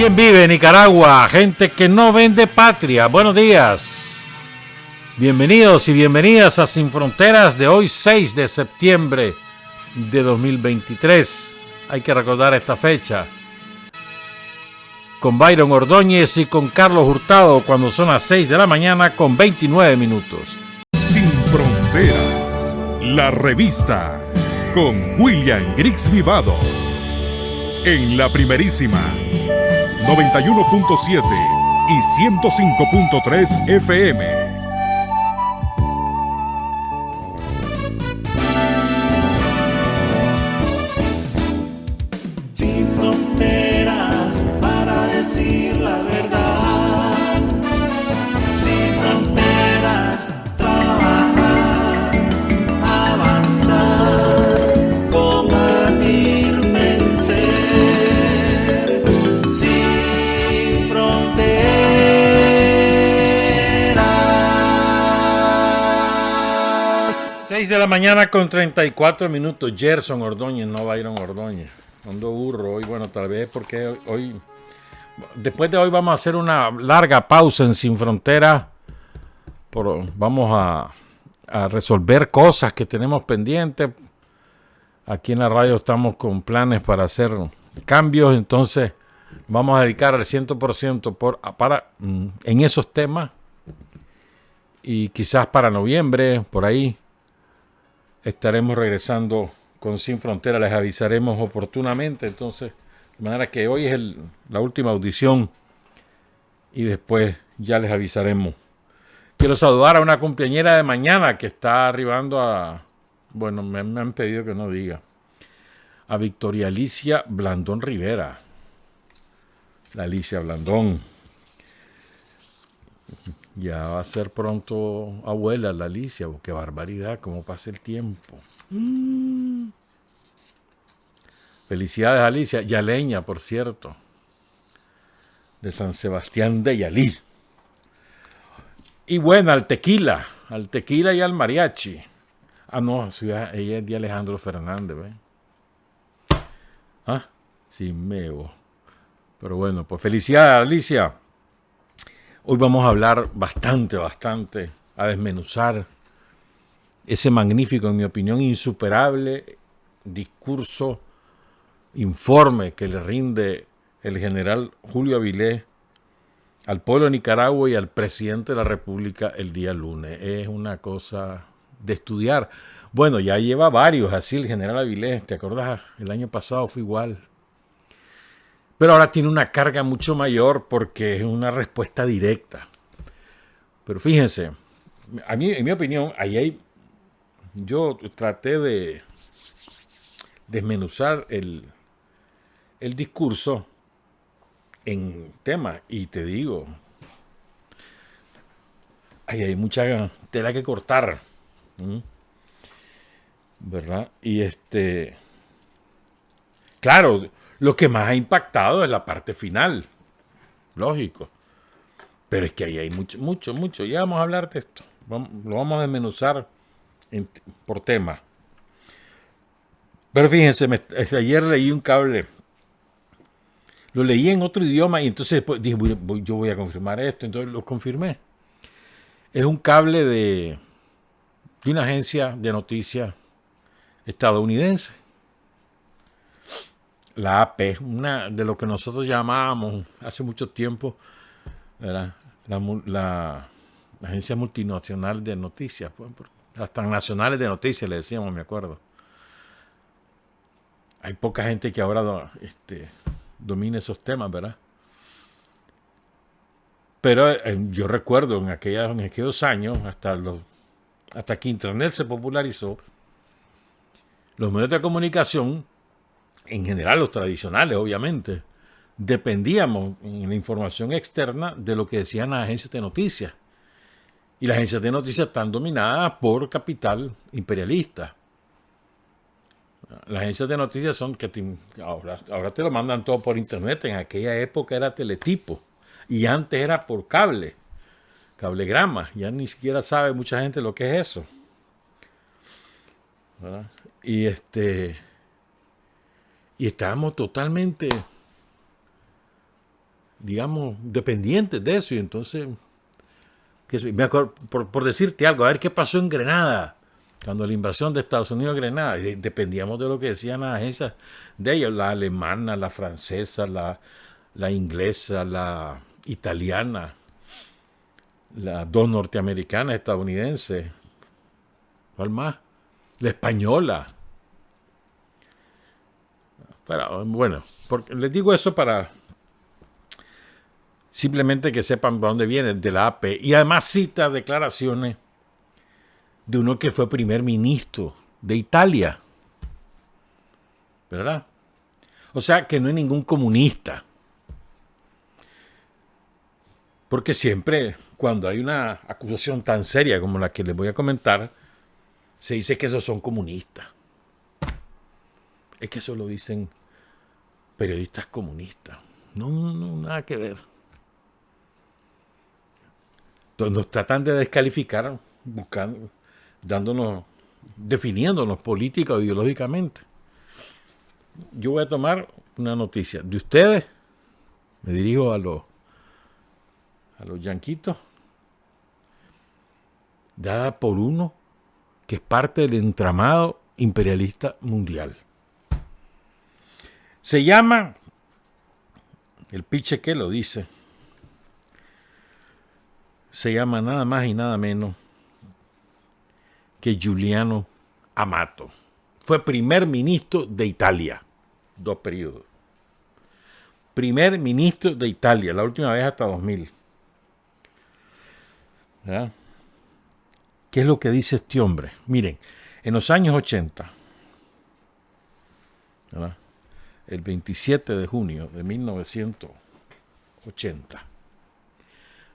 ¿Quién vive en Nicaragua? Gente que no vende patria. Buenos días. Bienvenidos y bienvenidas a Sin Fronteras de hoy 6 de septiembre de 2023. Hay que recordar esta fecha. Con Byron Ordóñez y con Carlos Hurtado cuando son las 6 de la mañana con 29 minutos. Sin Fronteras, la revista con William Griggs Vivado. En la primerísima 91.7 y 105.3 FM. Sin fronteras para decir la verdad. Sin fronteras, trabajar, avanzar, combatir, vencer. Sin fronteras. 6 de la mañana con 34 minutos. Gerson Ordóñez, no Byron Ordóñez. Ando burro hoy, bueno, tal vez porque hoy, después de hoy vamos a hacer una larga pausa en Sin Frontera. Vamos a resolver cosas que tenemos pendientes. Aquí en la radio estamos con planes para hacer cambios, entonces vamos a dedicar el 100% en esos temas. Y quizás para noviembre, por ahí, estaremos regresando con Sin Frontera, les avisaremos oportunamente. Entonces, de manera que hoy es la última audición y después ya les avisaremos. Quiero saludar a una cumpleañera de mañana que está arribando bueno, me han pedido que no diga, a Victoria Alicia Blandón Rivera. La Alicia Blandón. Ya va a ser pronto abuela la Alicia. Qué barbaridad, cómo pasa el tiempo. Felicidades, Alicia. Yaleña, por cierto. De San Sebastián de Yalí. Y bueno, al tequila y al mariachi. No, ella es de Alejandro Fernández, ¿ves? Sí, meo. Pero bueno, pues felicidades, Alicia. Hoy vamos a hablar bastante, a desmenuzar ese magnífico, en mi opinión, insuperable discurso, informe que le rinde el general Julio Avilés al pueblo de Nicaragua y al presidente de la República el día lunes. Es una cosa de estudiar. Bueno, ya lleva varios así el general Avilés. ¿Te acuerdas? El año pasado fue igual. Pero ahora tiene una carga mucho mayor porque es una respuesta directa. Pero fíjense, en mi opinión, yo traté de desmenuzar el discurso en temas y te digo, hay mucha tela que cortar, ¿verdad? Y claro, lo que más ha impactado es la parte final, lógico. Pero es que ahí hay mucho. Ya vamos a hablar de esto. Lo vamos a desmenuzar por tema. Pero fíjense, ayer leí un cable. Lo leí en otro idioma y entonces después dije, yo voy a confirmar esto. Entonces lo confirmé. Es un cable de una agencia de noticias estadounidense. La AP, una de lo que nosotros llamábamos hace mucho tiempo, ¿verdad? La agencia multinacional de noticias, pues, las transnacionales de noticias le decíamos, me acuerdo. Hay poca gente que ahora domine esos temas, ¿verdad? Pero yo recuerdo en aquellos años, hasta que Internet se popularizó, los medios de comunicación, en general los tradicionales, obviamente, dependíamos en la información externa de lo que decían las agencias de noticias. Y las agencias de noticias están dominadas por capital imperialista. Las agencias de noticias son que ahora te lo mandan todo por internet. En aquella época era teletipo. Y antes era por cablegrama. Ya ni siquiera sabe mucha gente lo que es eso. ¿Verdad? Y estábamos totalmente digamos, dependientes de eso. Y entonces, me acuerdo, por decirte algo, a ver qué pasó en Grenada, cuando la invasión de Estados Unidos a Grenada, dependíamos de lo que decían las agencias de ellos, la alemana, la francesa, la inglesa, la italiana, las dos norteamericanas, estadounidenses, ¿cuál más? La española. Pero, bueno, les digo eso para simplemente que sepan de dónde viene, de la AP. Y además cita declaraciones de uno que fue primer ministro de Italia. ¿Verdad? O sea, que no es ningún comunista. Porque siempre, cuando hay una acusación tan seria como la que les voy a comentar, se dice que esos son comunistas. Es que eso lo dicen periodistas comunistas. No, nada que ver. Entonces nos tratan de descalificar, buscando, definiéndonos política o ideológicamente. Yo voy a tomar una noticia de ustedes. Me dirijo a los yanquitos, dada por uno que es parte del entramado imperialista mundial. Se llama, el piche que lo dice, se llama nada más y nada menos que Giuliano Amato. Fue primer ministro de Italia, 2 periodos. Primer ministro de Italia, la última vez hasta 2000. ¿Verdad? ¿Qué es lo que dice este hombre? Miren, en los años 80, ¿verdad? El 27 de junio de 1980.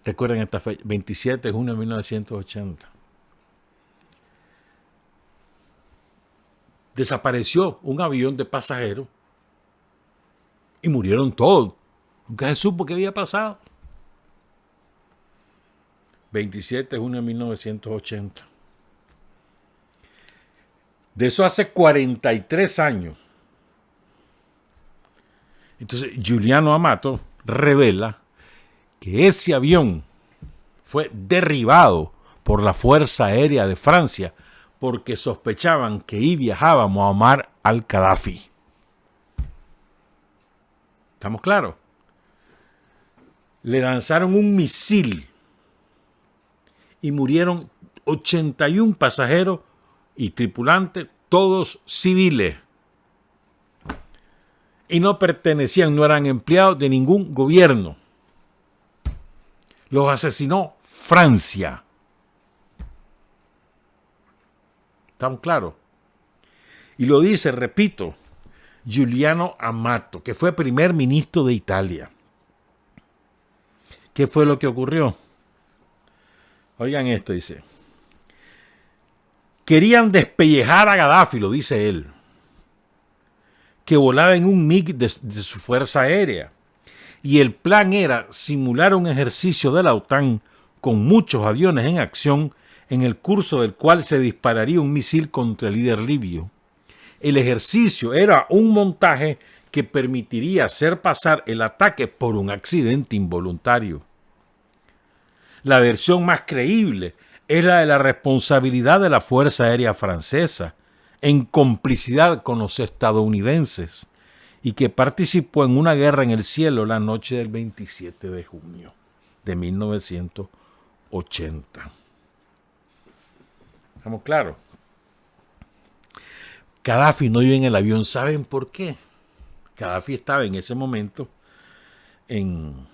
Recuerden esta fecha, 27 de junio de 1980. Desapareció un avión de pasajeros y murieron todos. Nunca se supo qué había pasado. 27 de junio de 1980. De eso hace 43 años. Entonces, Giuliano Amato revela que ese avión fue derribado por la Fuerza Aérea de Francia porque sospechaban que ahí viajaba Muammar al-Gaddafi. ¿Estamos claros? Le lanzaron un misil y murieron 81 pasajeros y tripulantes, todos civiles. Y no pertenecían, no eran empleados de ningún gobierno. Los asesinó Francia. ¿Estamos claros? Y lo dice, repito, Giuliano Amato, que fue primer ministro de Italia. ¿Qué fue lo que ocurrió? Oigan esto, dice. Querían despellejar a Gaddafi, lo dice él, que volaba en un MiG de su fuerza aérea. Y el plan era simular un ejercicio de la OTAN con muchos aviones en acción, en el curso del cual se dispararía un misil contra el líder libio. El ejercicio era un montaje que permitiría hacer pasar el ataque por un accidente involuntario. La versión más creíble es la de la responsabilidad de la Fuerza Aérea Francesa, en complicidad con los estadounidenses, y que participó en una guerra en el cielo la noche del 27 de junio de 1980. ¿Estamos claros? Gaddafi no iba en el avión. ¿Saben por qué? Gaddafi estaba en ese momento en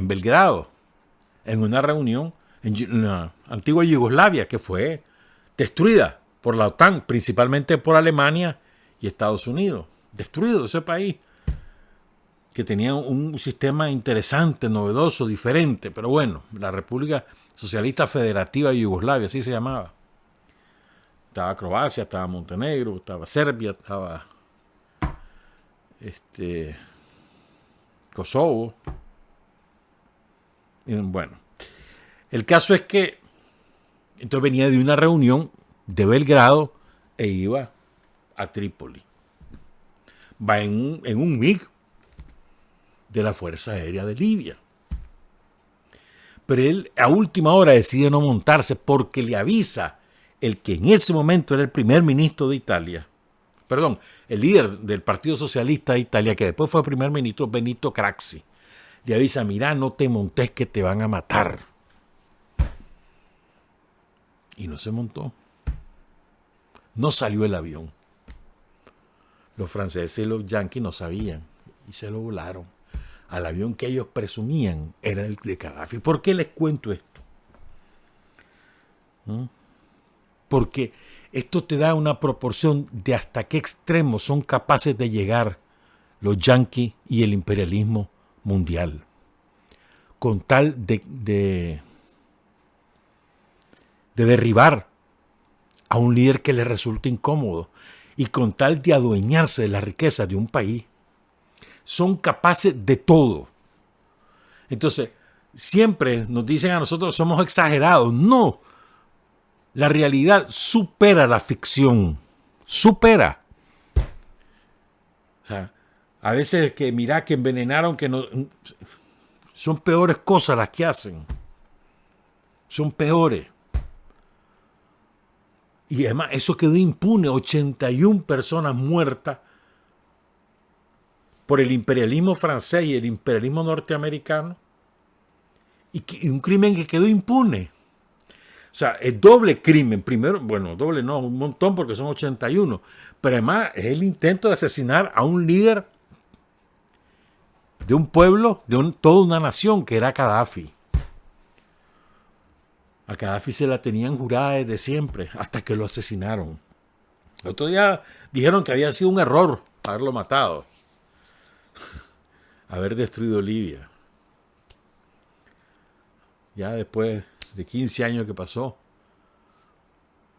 Belgrado, en una reunión en la antigua Yugoslavia, que fue destruida por la OTAN, principalmente por Alemania y Estados Unidos. Destruido ese país, que tenía un sistema interesante, novedoso, diferente, pero bueno, la República Socialista Federativa de Yugoslavia, así se llamaba. Estaba Croacia, estaba Montenegro, estaba Serbia, estaba Kosovo. Y bueno, el caso es que entonces venía de una reunión de Belgrado e iba a Trípoli. Va en un MiG, de la Fuerza Aérea de Libia. Pero él a última hora decide no montarse porque le avisa el que en ese momento era el primer ministro de Italia, el líder del Partido Socialista de Italia, que después fue primer ministro, Benito Craxi. Le avisa, mira, no te montes que te van a matar. Y no se montó. No salió el avión. Los franceses y los yanquis no sabían y se lo volaron. Al avión que ellos presumían era el de Gaddafi. ¿Por qué les cuento esto? Porque esto te da una proporción de hasta qué extremo son capaces de llegar los yanquis y el imperialismo mundial. Con tal de derribar a un líder que les resulta incómodo y con tal de adueñarse de la riqueza de un país. Son capaces de todo. Entonces, siempre nos dicen a nosotros somos exagerados. No. La realidad supera la ficción. Supera. O sea, a veces que mira que envenenaron, que no, son peores cosas las que hacen. Son peores. Y además eso quedó impune. 81 personas muertas por el imperialismo francés y el imperialismo norteamericano, y un crimen que quedó impune. O sea, es doble crimen. Primero, bueno, doble no, un montón porque son 81, pero además es el intento de asesinar a un líder de un pueblo, toda una nación, que era Gaddafi. A Gaddafi se la tenían jurada desde siempre, hasta que lo asesinaron. El otro día dijeron que había sido un error haberlo matado, haber destruido Libia. Ya después de 15 años que pasó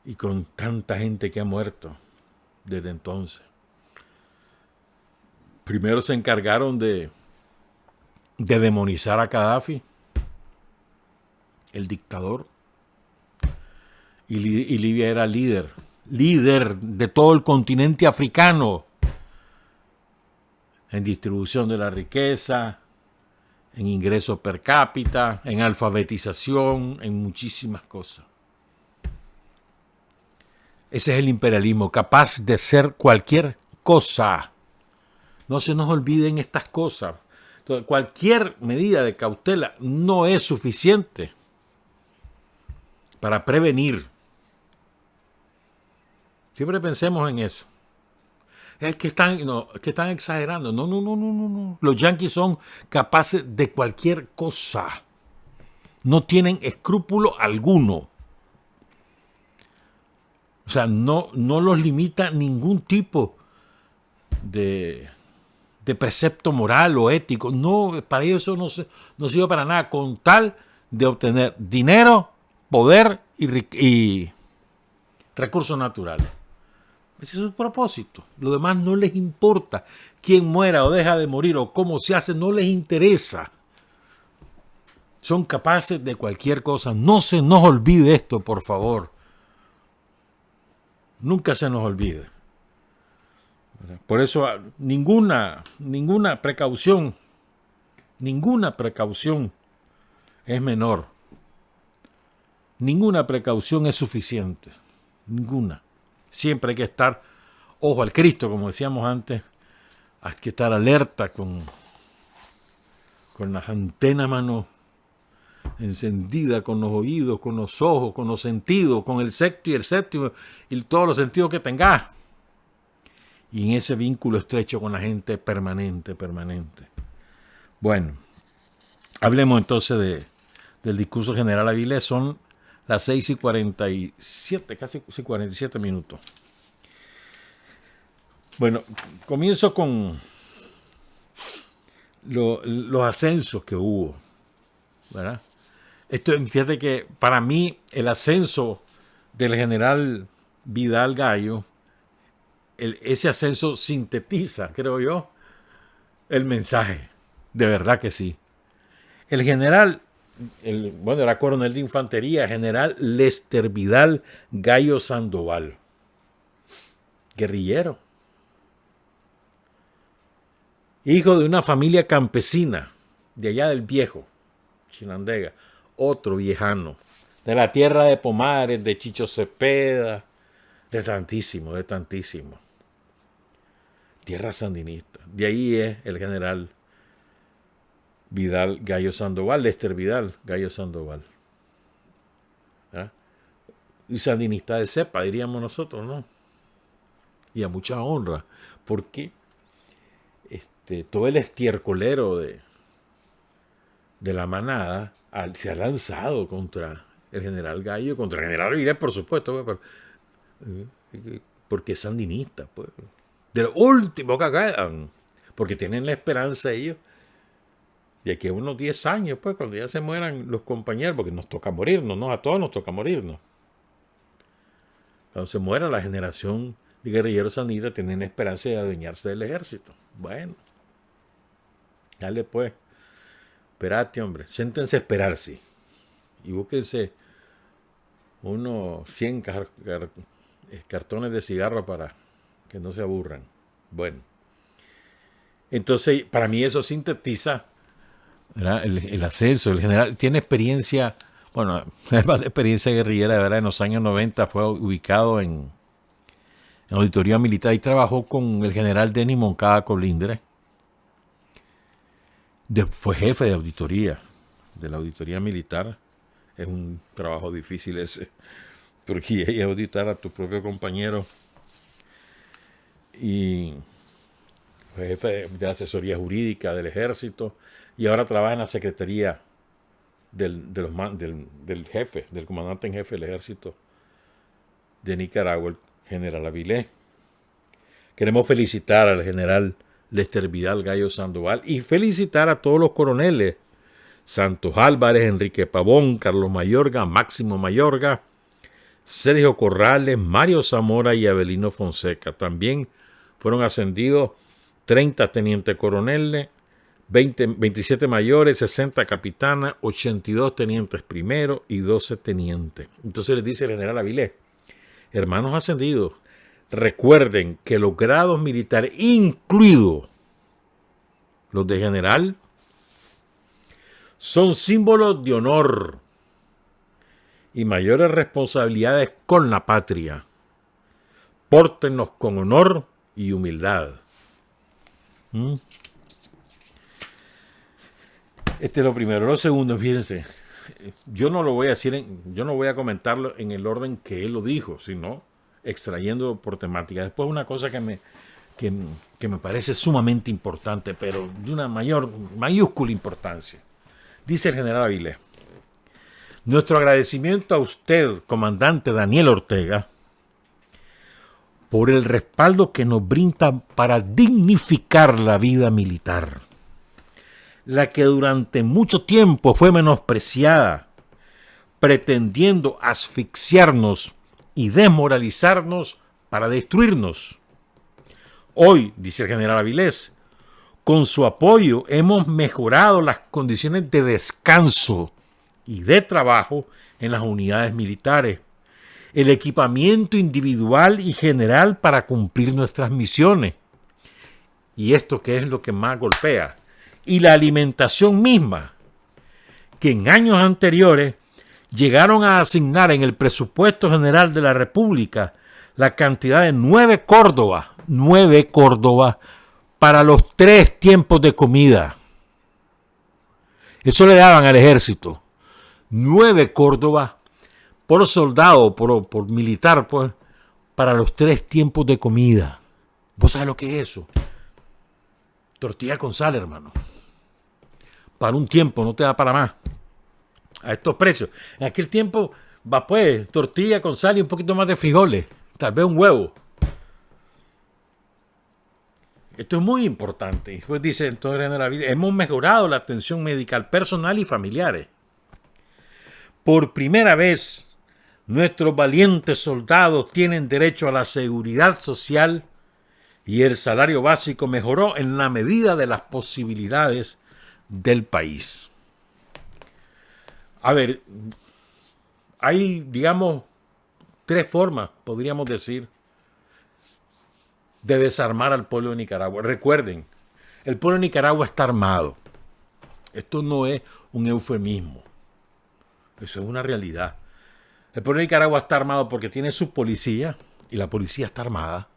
y con tanta gente que ha muerto desde entonces. Primero se encargaron de demonizar a Gaddafi, el dictador, y Libia era líder de todo el continente africano en distribución de la riqueza, en ingresos per cápita, en alfabetización, en muchísimas cosas. Ese es el imperialismo, capaz de ser cualquier cosa. No se nos olviden estas cosas. Entonces, cualquier medida de cautela no es suficiente para prevenir. Siempre pensemos en eso. Es que están exagerando. No. Los yanquis son capaces de cualquier cosa. No tienen escrúpulo alguno. O sea, no los limita ningún tipo de precepto moral o ético. No, para ellos eso no sirve para nada, con tal de obtener dinero, poder y recursos naturales. Ese es su propósito. Lo demás no les importa. Quién muera o deja de morir o cómo se hace, no les interesa. Son capaces de cualquier cosa. No se nos olvide esto, por favor. Nunca se nos olvide. Por eso ninguna precaución es menor. Ninguna precaución es suficiente. Ninguna. Siempre hay que estar ojo al Cristo, como decíamos antes. Hay que estar alerta con las antenas, mano, encendida, con los oídos, con los ojos, con los sentidos, con el sexto y el séptimo y todos los sentidos que tengas. Y en ese vínculo estrecho con la gente permanente. Bueno, hablemos entonces del discurso general Avilés. Son las 6:47, casi 47 minutos. Bueno, comienzo con los ascensos que hubo, ¿verdad? Fíjate que para mí el ascenso del general Vidal Gallo, ese ascenso sintetiza, creo yo, el mensaje. De verdad que sí. El general, era coronel de infantería, general Lester Vidal Gallo Sandoval, guerrillero. hijo de una familia campesina, de allá del viejo, Chinandega, otro viejano, de la tierra de Pomares, de Chicho Cepeda, de tantísimo. Tierra sandinista. De ahí es el general Vidal Gallo Sandoval, Lester Vidal Gallo Sandoval. ¿Ah? Y sandinista de cepa, diríamos nosotros, ¿no? Y a mucha honra, porque todo el estiercolero de la manada se ha lanzado contra el general Gallo, contra el general Vidal, por supuesto, pero, porque es sandinista, pues. De lo último que quedan, porque tienen la esperanza ellos de que unos 10 años, pues, cuando ya se mueran los compañeros, porque nos toca morirnos, ¿no? A todos nos toca morirnos. Cuando se muera la generación de guerrilleros sandinistas, tienen la esperanza de adueñarse del ejército. Bueno, dale pues. Esperate, hombre. Siéntense a esperarse. Y búsquense unos 100 cartones de cigarro para que no se aburran. Bueno. Entonces, para mí eso sintetiza, ¿verdad?, el ascenso. El general tiene experiencia, bueno, además de experiencia guerrillera, ¿verdad? En los años 90 fue ubicado en auditoría militar y trabajó con el general Denis Moncada Colindre. Fue jefe de auditoría, de la auditoría militar. Es un trabajo difícil ese, porque hay que auditar a tu propio compañero. Y fue jefe de asesoría jurídica del ejército y ahora trabaja en la secretaría del jefe, del comandante en jefe del ejército de Nicaragua, el general Avilés. Queremos felicitar al general Lester Vidal Gallo Sandoval y felicitar a todos los coroneles: Santos Álvarez, Enrique Pavón, Carlos Mayorga, Máximo Mayorga, Sergio Corrales, Mario Zamora y Avelino Fonseca. También fueron ascendidos 30 tenientes coroneles, 27 mayores, 60 capitanas, 82 tenientes primeros y 12 tenientes. Entonces les dice el general Avilés: hermanos ascendidos, recuerden que los grados militares, incluidos los de general, son símbolos de honor y mayores responsabilidades con la patria. Pórtennos con honor y humildad. Este es lo primero. Lo segundo, fíjense, yo no lo voy a decir, yo no voy a comentarlo en el orden que él lo dijo, sino extrayendo por temática. Después una cosa que me parece sumamente importante, pero de una mayúscula importancia. Dice el general Avilés: nuestro agradecimiento a usted, comandante Daniel Ortega, por el respaldo que nos brinda para dignificar la vida militar, la que durante mucho tiempo fue menospreciada, pretendiendo asfixiarnos y desmoralizarnos para destruirnos. Hoy, dice el general Avilés, con su apoyo hemos mejorado las condiciones de descanso y de trabajo en las unidades militares, el equipamiento individual y general para cumplir nuestras misiones. Y esto que es lo que más golpea, y la alimentación misma, que en años anteriores llegaron a asignar en el presupuesto general de la República la cantidad de 9 Córdobas para los 3 tiempos de comida. Eso le daban al ejército. 9 Córdobas por soldado, por militar, pues, para los 3 tiempos de comida. ¿Vos sabés lo que es eso? Tortilla con sal, hermano. Para un tiempo, no te da para más. A estos precios. En aquel tiempo, va pues, tortilla con sal y un poquito más de frijoles. Tal vez un huevo. Esto es muy importante. Después dice entonces en la vida: hemos mejorado la atención médica personal y familiares. Por primera vez, nuestros valientes soldados tienen derecho a la seguridad social y el salario básico mejoró en la medida de las posibilidades del país. A ver, hay, digamos, 3 formas, podríamos decir, de desarmar al pueblo de Nicaragua. Recuerden, El pueblo de Nicaragua está armado. Esto no es un eufemismo. Eso es una realidad. El pueblo de Nicaragua está armado porque tiene su policía y la policía está armada.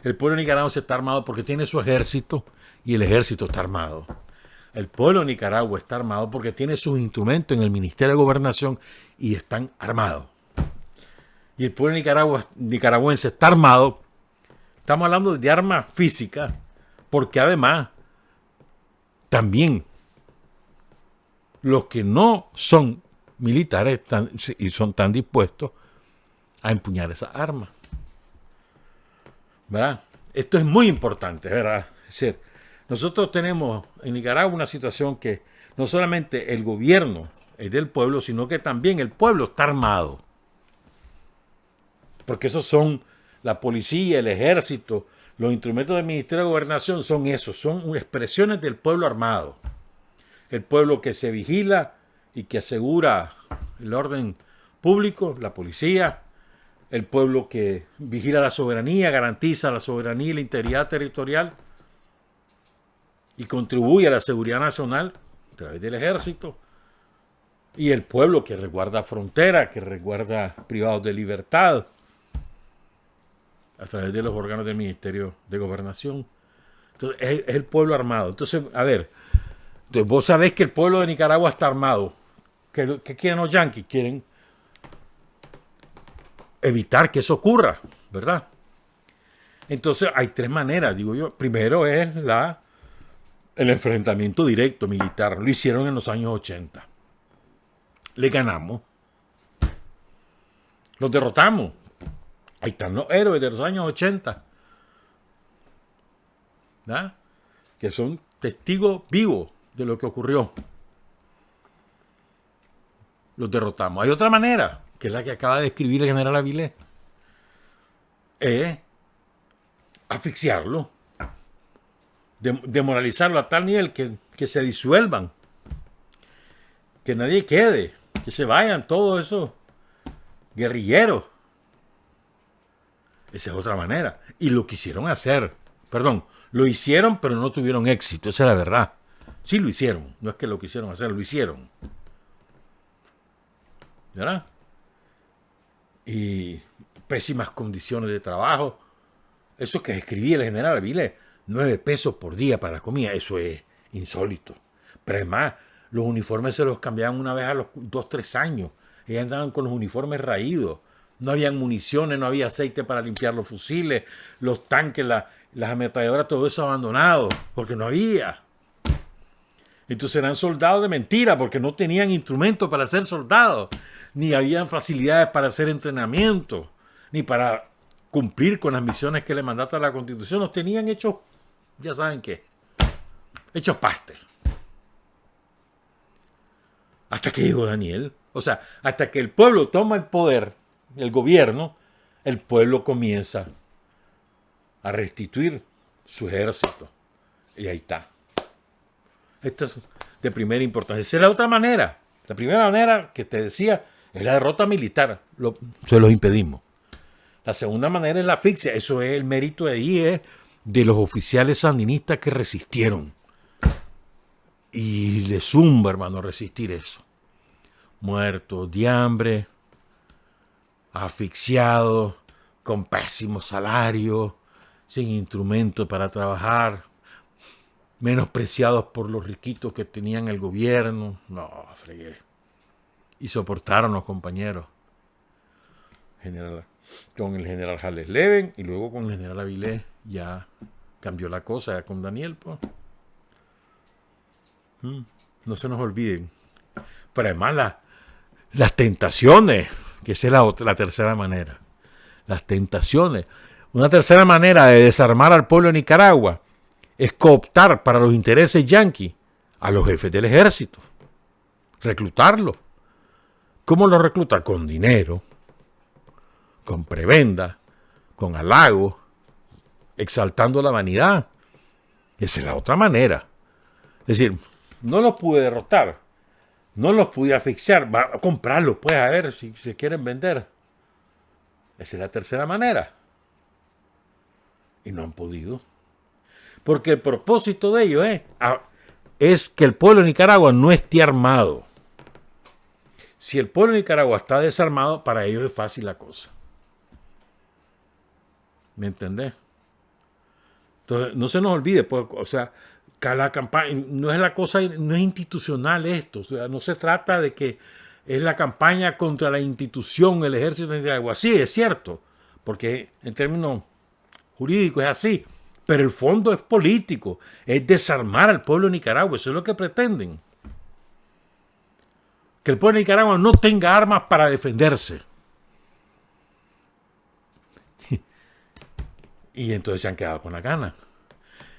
El pueblo de Nicaragua está armado porque tiene su ejército y el ejército está armado. El pueblo de Nicaragua está armado porque tiene sus instrumentos en el Ministerio de Gobernación y están armados. Y el pueblo nicaragüense está armado. Estamos hablando de armas físicas porque además también los que no son militares y son tan dispuestos a empuñar esas armas. ¿Verdad? Esto es muy importante, ¿verdad? Es decir, nosotros tenemos en Nicaragua una situación que no solamente el gobierno es del pueblo, sino que también el pueblo está armado. Porque esos son la policía, el ejército, los instrumentos del Ministerio de Gobernación, son esos, son expresiones del pueblo armado. El pueblo que se vigila y que asegura el orden público, la policía, el pueblo que vigila la soberanía, garantiza la soberanía y la integridad territorial y contribuye a la seguridad nacional a través del ejército, y el pueblo que resguarda fronteras, que resguarda privados de libertad a través de los órganos del Ministerio de Gobernación. Entonces, es el pueblo armado. Entonces, a ver, entonces vos sabés que el pueblo de Nicaragua está armado. ¿Qué quieren los yanquis? Quieren evitar que eso ocurra, ¿verdad? Entonces hay tres maneras, digo yo. Primero es el enfrentamiento directo militar. Lo hicieron en los años 80. Le ganamos. Los derrotamos. Ahí están los héroes de los años 80. ¿Verdad? Que son testigos vivos de lo que ocurrió. Los derrotamos. Hay otra manera, que es la que acaba de describir el general Avilés. Es asfixiarlo. Demoralizarlo a tal nivel que se disuelvan. Que nadie quede. Que se vayan todos esos guerrilleros. Esa es otra manera. Y lo quisieron hacer. Perdón, lo hicieron, pero no tuvieron éxito. Esa es la verdad. Sí lo hicieron. No es que lo quisieron hacer, lo hicieron. ¿Verdad? Y pésimas condiciones de trabajo. Eso que escribía el general Avilés, 9 pesos por día para la comida, eso es insólito. Pero además, los uniformes se los cambiaban una vez a los 2-3 años. Ellos andaban con los uniformes raídos. No había municiones, no había aceite para limpiar los fusiles, los tanques, las ametralladoras, todo eso abandonado, porque no había. Entonces eran soldados de mentira, porque no tenían instrumentos para ser soldados, ni habían facilidades para hacer entrenamiento, ni para cumplir con las misiones que le mandata la Constitución. Los tenían hechos, ya saben qué, hechos pastes. Hasta que llegó Daniel. O sea, hasta que el pueblo toma el poder, el gobierno, el pueblo comienza a restituir su ejército. Y ahí está. Esto es de primera importancia. Esa es la otra manera. La primera manera que te decía es la derrota militar. Se los impedimos. La segunda manera es la asfixia. Eso es el mérito de ahí, de los oficiales sandinistas que resistieron. Y les zumba, hermano, resistir eso. Muertos de hambre, asfixiados, con pésimos salarios, sin instrumentos para trabajar, menospreciados por los riquitos que tenían el gobierno. No, fregué. Y soportaron los compañeros. Con el general Jales Leven y luego con el general Avilés ya cambió la cosa, ya con Daniel, pues. No se nos olviden. Pero además las tentaciones, que esa es la tercera manera. Las tentaciones. Una tercera manera de desarmar al pueblo de Nicaragua es cooptar para los intereses yanquis a los jefes del ejército. Reclutarlos. ¿Cómo los reclutar? Con dinero, con prebenda, con halagos, exaltando la vanidad. Esa es la otra manera. Es decir, no los pude derrotar, no los pude asfixiar, va a comprarlos, pues, a ver si se quieren vender. Esa es la tercera manera. Y no han podido. Porque el propósito de ellos es que el pueblo de Nicaragua no esté armado. Si el pueblo de Nicaragua está desarmado, para ellos es fácil la cosa. ¿Me entendés? Entonces, no se nos olvide, pues, o sea, cada campaña, no es la cosa, no es institucional esto. O sea, no se trata de que es la campaña contra la institución, el ejército de Nicaragua. Sí, es cierto, porque en términos jurídicos es así. Pero el fondo es político, es desarmar al pueblo de Nicaragua. Eso es lo que pretenden. Que el pueblo de Nicaragua no tenga armas para defenderse. Y entonces se han quedado con la gana.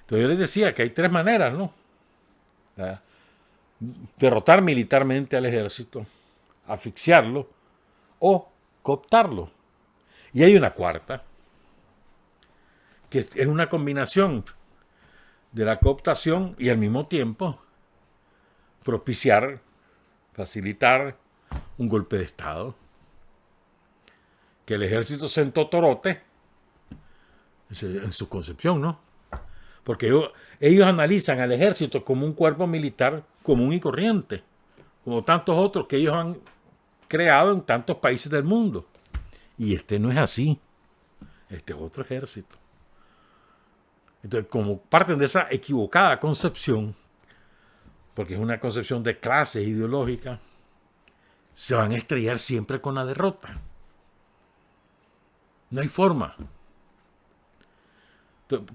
Entonces yo les decía que hay tres maneras, ¿no? Derrotar militarmente al ejército, asfixiarlo o cooptarlo. Y hay una cuarta, que es una combinación de la cooptación y al mismo tiempo propiciar, facilitar un golpe de Estado. Que el ejército se entotorote en su concepción, ¿no? Porque ellos analizan al ejército como un cuerpo militar común y corriente, como tantos otros que ellos han creado en tantos países del mundo. Y este no es así. Este es otro ejército. Entonces, como parten de esa equivocada concepción, porque es una concepción de clase ideológica, se van a estrellar siempre con la derrota. No hay forma.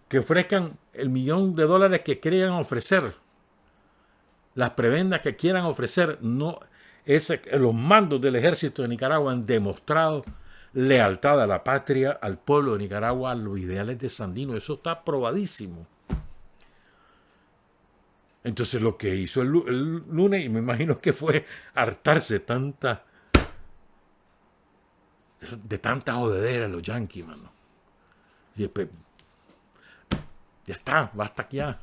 Que ofrezcan el $1.000.000 que quieran ofrecer, las prebendas que quieran ofrecer, no, los mandos del ejército de Nicaragua han demostrado lealtad a la patria, al pueblo de Nicaragua, a los ideales de Sandino. Eso está probadísimo. Entonces lo que hizo el lunes, y me imagino que fue hartarse de tanta jodedera los yanquis, mano. Y después, ya está, basta ya.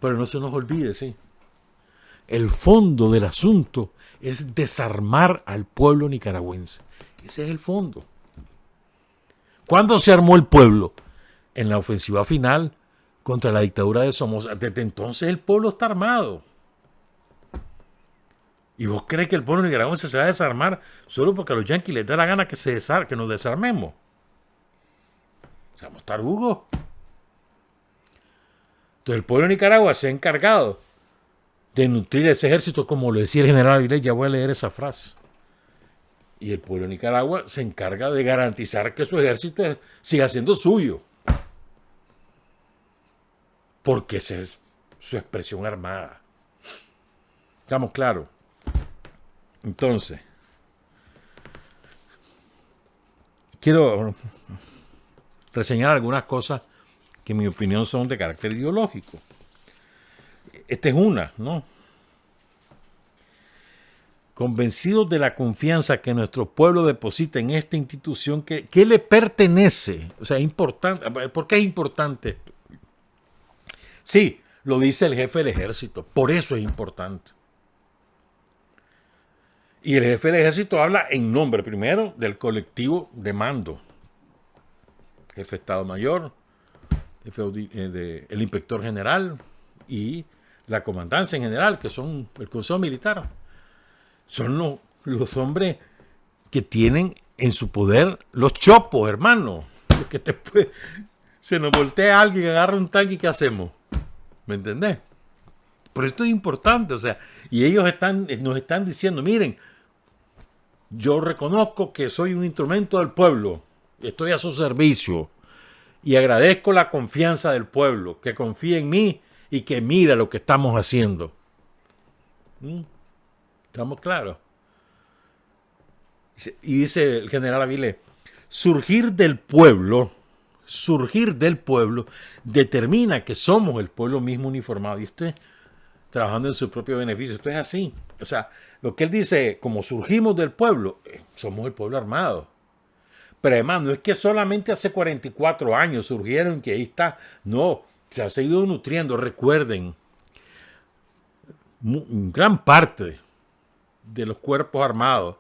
Pero no se nos olvide, sí. El fondo del asunto es desarmar al pueblo nicaragüense. Ese es el fondo. ¿Cuándo se armó el pueblo? En la ofensiva final contra la dictadura de Somoza. Desde entonces el pueblo está armado. ¿Y vos crees que el pueblo nicaragüense se va a desarmar solo porque a los yanquis les da la gana que nos desarmemos? Seamos tarugos. Entonces el pueblo de Nicaragua se ha encargado de nutrir ese ejército, como lo decía el general Avilés. Ya voy a leer esa frase. Y el pueblo de Nicaragua se encarga de garantizar que su ejército siga siendo suyo. Porque esa es su expresión armada. Estamos claros. Entonces, quiero reseñar algunas cosas que en mi opinión son de carácter ideológico. Esta es una, ¿no? Convencidos de la confianza que nuestro pueblo deposita en esta institución que le pertenece. O sea, es importante. ¿Por qué es importante esto? Sí, lo dice el jefe del ejército. Por eso es importante. Y el jefe del ejército habla en nombre, primero, del colectivo de mando. Jefe de Estado Mayor, el inspector general y la comandancia en general, que son el Consejo Militar. Son los hombres que tienen en su poder los chopos, hermano. Que se nos voltea alguien, agarra un tanque y ¿qué hacemos? ¿Me entendés? Por esto es importante, o sea, y ellos nos están diciendo, miren, yo reconozco que soy un instrumento del pueblo, estoy a su servicio y agradezco la confianza del pueblo, que confía en mí y que mira lo que estamos haciendo. ¿Estamos claros? Y dice el general Avilés, surgir del pueblo determina que somos el pueblo mismo uniformado. Y usted trabajando en su propio beneficio. Esto es así. O sea, lo que él dice, como surgimos del pueblo, somos el pueblo armado. Pero además, no es que solamente hace 44 años surgieron que ahí está. No, se ha seguido nutriendo. Recuerden, gran parte de los cuerpos armados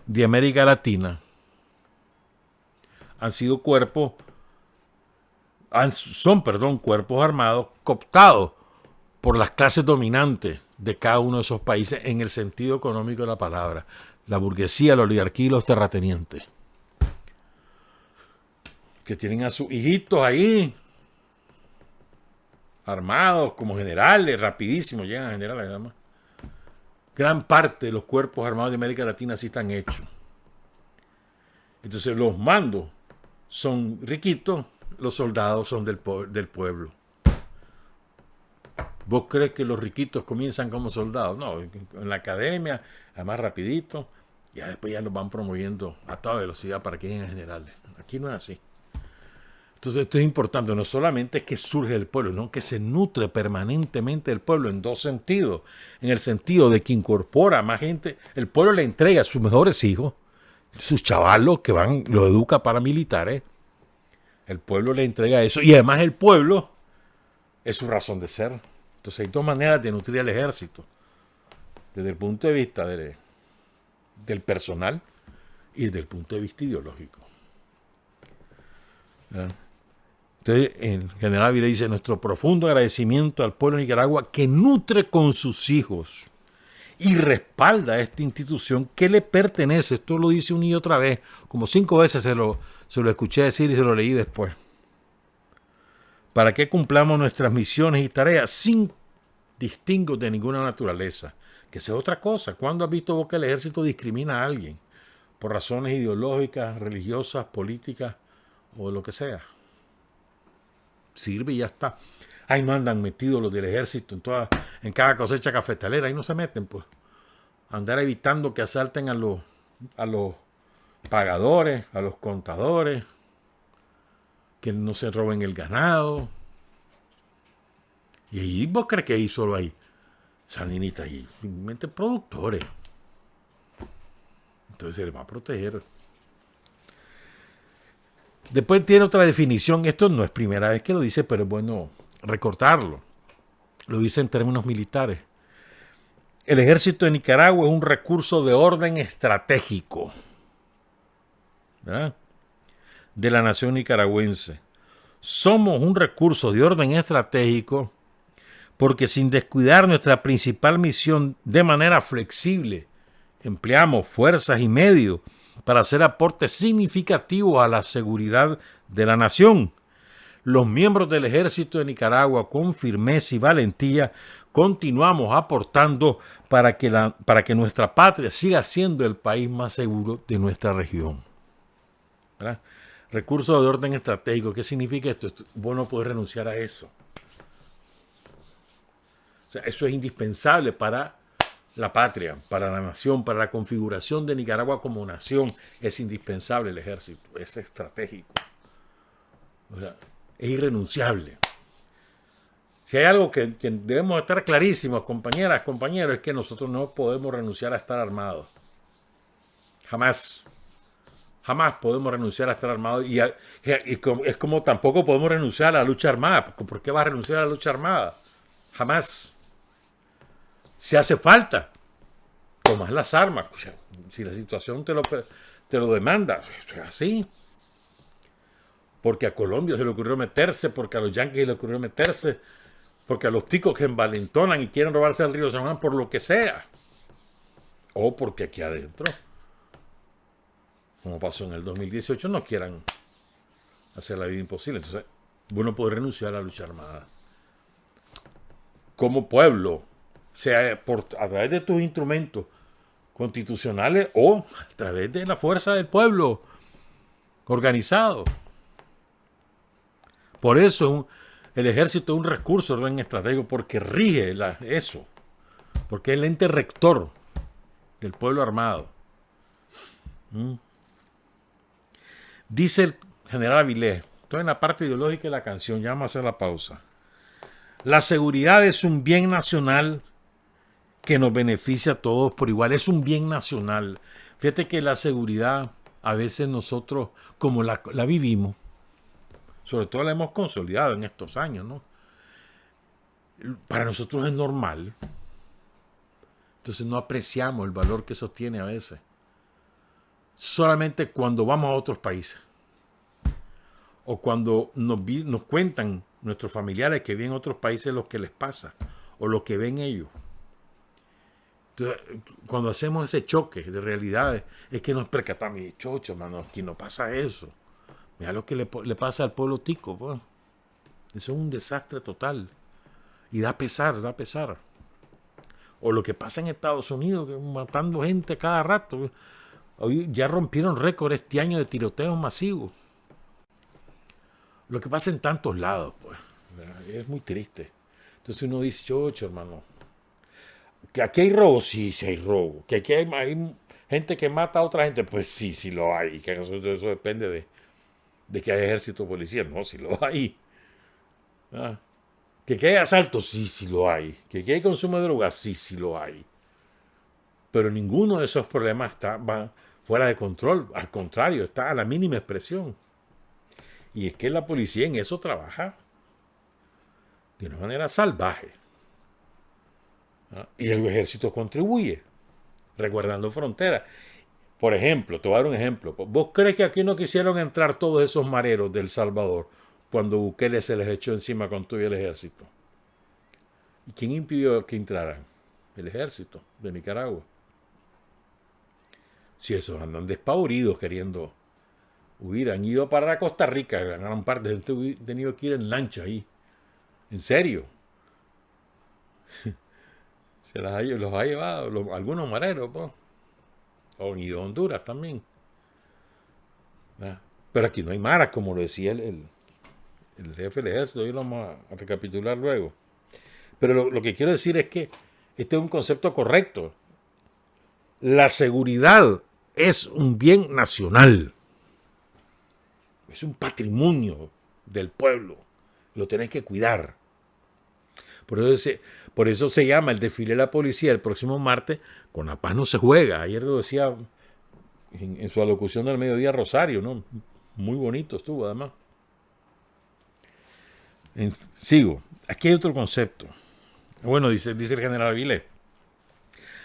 de América Latina han sido cuerpos son cuerpos armados cooptados por las clases dominantes de cada uno de esos países en el sentido económico de la palabra. La burguesía, la oligarquía y los terratenientes. Que tienen a sus hijitos ahí, armados como generales, rapidísimo, llegan a generales además. Gran parte de los cuerpos armados de América Latina así están hechos. Entonces los mandos son riquitos, los soldados son del pueblo. ¿Vos crees que los riquitos comienzan como soldados? No, en la academia, además rapidito, ya después ya los van promoviendo a toda velocidad para que lleguen a generales. Aquí no es así. Entonces esto es importante, no solamente que surge el pueblo, sino que se nutre permanentemente el pueblo en dos sentidos. En el sentido de que incorpora a más gente, el pueblo le entrega a sus mejores hijos, sus chavalos que van, los educa para militares. El pueblo le entrega eso y además el pueblo es su razón de ser. Entonces hay dos maneras de nutrir al ejército. Desde el punto de vista del personal y desde el punto de vista ideológico. ¿Ya? Entonces, el general Avilés dice, nuestro profundo agradecimiento al pueblo de Nicaragua que nutre con sus hijos y respalda a esta institución que le pertenece. Esto lo dice una y otra vez, como 5 veces se lo escuché decir y se lo leí después. Para que cumplamos nuestras misiones y tareas sin distingos de ninguna naturaleza. Que sea otra cosa. ¿Cuándo has visto vos que el ejército discrimina a alguien? Por razones ideológicas, religiosas, políticas o lo que sea. Sirve y ya está. Ahí no andan metidos los del ejército en cada cosecha cafetalera. Ahí no se meten, pues. Andar evitando que asalten a los pagadores, a los contadores, que no se roben el ganado. Y ahí vos crees que ahí solo hay salinitas y simplemente productores. Entonces se les va a proteger. Después tiene otra definición. Esto no es primera vez que lo dice, pero es bueno recortarlo. Lo dice en términos militares. El ejército de Nicaragua es un recurso de orden estratégico, ¿verdad?, de la nación nicaragüense. Somos un recurso de orden estratégico porque sin descuidar nuestra principal misión de manera flexible, empleamos fuerzas y medios para hacer aportes significativos a la seguridad de la nación. Los miembros del ejército de Nicaragua, con firmeza y valentía, continuamos aportando para que nuestra patria siga siendo el país más seguro de nuestra región. ¿Verdad? Recursos de orden estratégico. ¿Qué significa esto? Vos no podés renunciar a eso. O sea, eso es indispensable para la patria, para la nación, para la configuración de Nicaragua como nación. Es indispensable el ejército, es estratégico. O sea, es irrenunciable. Si hay algo que debemos estar clarísimos, compañeras, compañeros, es que nosotros no podemos renunciar a estar armados. Jamás. Jamás podemos renunciar a estar armados. Y es como tampoco podemos renunciar a la lucha armada. ¿Por qué vas a renunciar a la lucha armada? Jamás. Si hace falta, tomas las armas. O sea, si la situación te lo demanda, es así. Porque a Colombia se le ocurrió meterse, porque a los yanquis se le ocurrió meterse, porque a los ticos que envalentonan y quieren robarse el río San Juan por lo que sea. O porque aquí adentro, como pasó en el 2018, no quieran hacer la vida imposible. Entonces, uno puede renunciar a la lucha armada. Como pueblo, sea a través de tus instrumentos constitucionales o a través de la fuerza del pueblo organizado. Por eso el ejército es un recurso de orden estratégico, porque rige eso, porque es el ente rector del pueblo armado. Dice el general Avilés, estoy en la parte ideológica de la canción, ya vamos a hacer la pausa. La seguridad es un bien nacional que nos beneficia a todos por igual. Es un bien nacional. Fíjate que la seguridad, a veces nosotros, como la vivimos, sobre todo la hemos consolidado en estos años, ¿no? Para nosotros es normal. Entonces no apreciamos el valor que eso tiene a veces. Solamente cuando vamos a otros países. o cuando nos cuentan nuestros familiares que viven en otros países lo que les pasa o lo que ven ellos. Entonces, cuando hacemos ese choque de realidades, es que nos percatamos, chocho, hermano, aquí no pasa eso. Mira lo que le pasa al pueblo tico, pues. Eso es un desastre total. Y da pesar, da pesar. O lo que pasa en Estados Unidos, que matando gente cada rato. Hoy ya rompieron récord este año de tiroteos masivos. Lo que pasa en tantos lados, pues. Es muy triste. Entonces uno dice, chocho, hermano. ¿Que aquí hay robo? Sí, sí hay robo. ¿Que aquí hay gente que mata a otra gente? Pues sí, sí lo hay. Que eso depende de que hay ejército o policía. No, sí lo hay. ¿Ah? ¿Que aquí hay asaltos? Sí, sí lo hay. ¿Que aquí hay consumo de drogas? Sí, sí lo hay. Pero ninguno de esos problemas va fuera de control. Al contrario, está a la mínima expresión. Y es que la policía en eso trabaja de una manera salvaje. ¿Ah? Y el ejército contribuye, resguardando fronteras. Por ejemplo, te voy a dar un ejemplo. ¿Vos crees que aquí no quisieron entrar todos esos mareros de El Salvador cuando Bukele se les echó encima con todo el ejército? ¿Y quién impidió que entraran? El ejército de Nicaragua. Si esos andan despavoridos queriendo huir, han ido para Costa Rica, gran parte de gente ha tenido que ir en lancha ahí. ¿En serio? Los ha llevado algunos mareros, pues. O han ido a Honduras también. ¿Ah? Pero aquí no hay maras, como lo decía el jefe del ejército, y lo vamos a recapitular luego. Pero lo que quiero decir es que este es un concepto correcto. La seguridad es un bien nacional. Es un patrimonio del pueblo. Lo tenés que cuidar. Por eso se llama el desfile de la policía el próximo martes. Con la paz no se juega. Ayer lo decía en su alocución del mediodía Rosario, ¿no? Muy bonito estuvo, además. Sigo. Aquí hay otro concepto. Bueno, dice el general Avilés.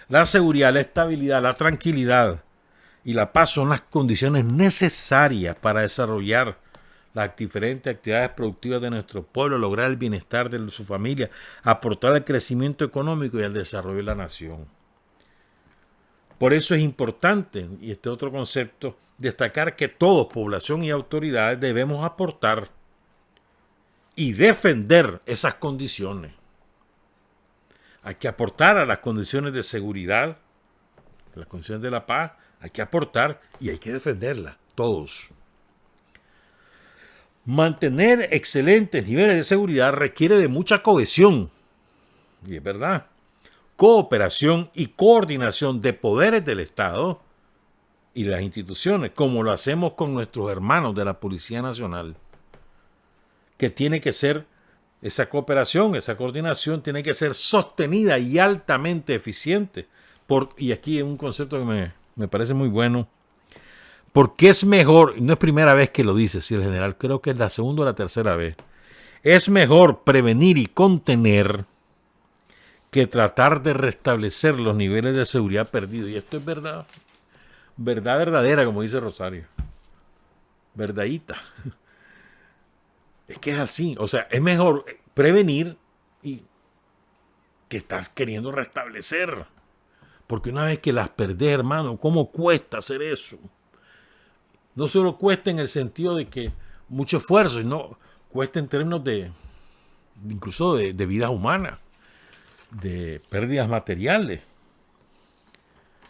La seguridad, la estabilidad, la tranquilidad y la paz son las condiciones necesarias para desarrollar las diferentes actividades productivas de nuestro pueblo, lograr el bienestar de su familia, aportar al crecimiento económico y al desarrollo de la nación. Por eso es importante, y este otro concepto, destacar que todos, población y autoridades, debemos aportar y defender esas condiciones. Hay que aportar a las condiciones de seguridad, a las condiciones de la paz, hay que aportar y hay que defenderlas, todos. Mantener excelentes niveles de seguridad requiere de mucha cohesión, y es verdad, cooperación y coordinación de poderes del Estado y las instituciones, como lo hacemos con nuestros hermanos de la Policía Nacional, que tiene que ser, esa cooperación, esa coordinación tiene que ser sostenida y altamente eficiente. Y aquí hay un concepto que me parece muy bueno, porque es mejor, y no es primera vez que lo dice, si el general, creo que es la segunda o la tercera vez, es mejor prevenir y contener que tratar de restablecer los niveles de seguridad perdidos. Y esto es verdad, verdad verdadera, como dice Rosario. Verdadita. Es que es así. O sea, es mejor prevenir y que estás queriendo restablecer. Porque una vez que las perdés, hermano, ¿cómo cuesta hacer eso? No solo cuesta en el sentido de que mucho esfuerzo, sino cuesta en términos incluso de vida humana, de pérdidas materiales.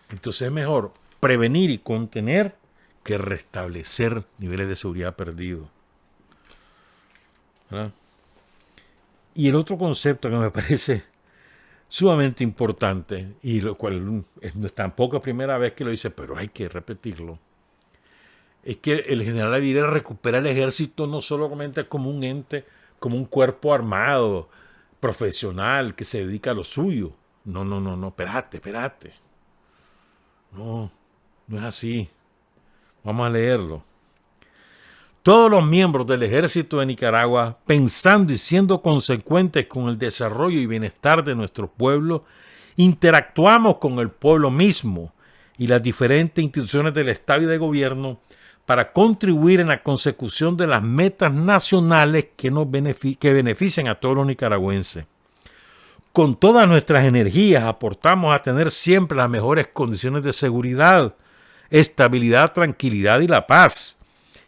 Entonces es mejor prevenir y contener que restablecer niveles de seguridad perdidos. ¿Verdad? Y el otro concepto que me parece sumamente importante, y lo cual no es tampoco la primera vez que lo dice, pero hay que repetirlo, es que el general Avilés recupera el ejército no solamente como un ente, como un cuerpo armado, profesional, que se dedica a lo suyo. No, espérate. No es así. Vamos a leerlo. Todos los miembros del ejército de Nicaragua, pensando y siendo consecuentes con el desarrollo y bienestar de nuestro pueblo, interactuamos con el pueblo mismo y las diferentes instituciones del Estado y de gobierno para contribuir en la consecución de las metas nacionales que beneficien a todos los nicaragüenses. Con todas nuestras energías aportamos a tener siempre las mejores condiciones de seguridad, estabilidad, tranquilidad y la paz,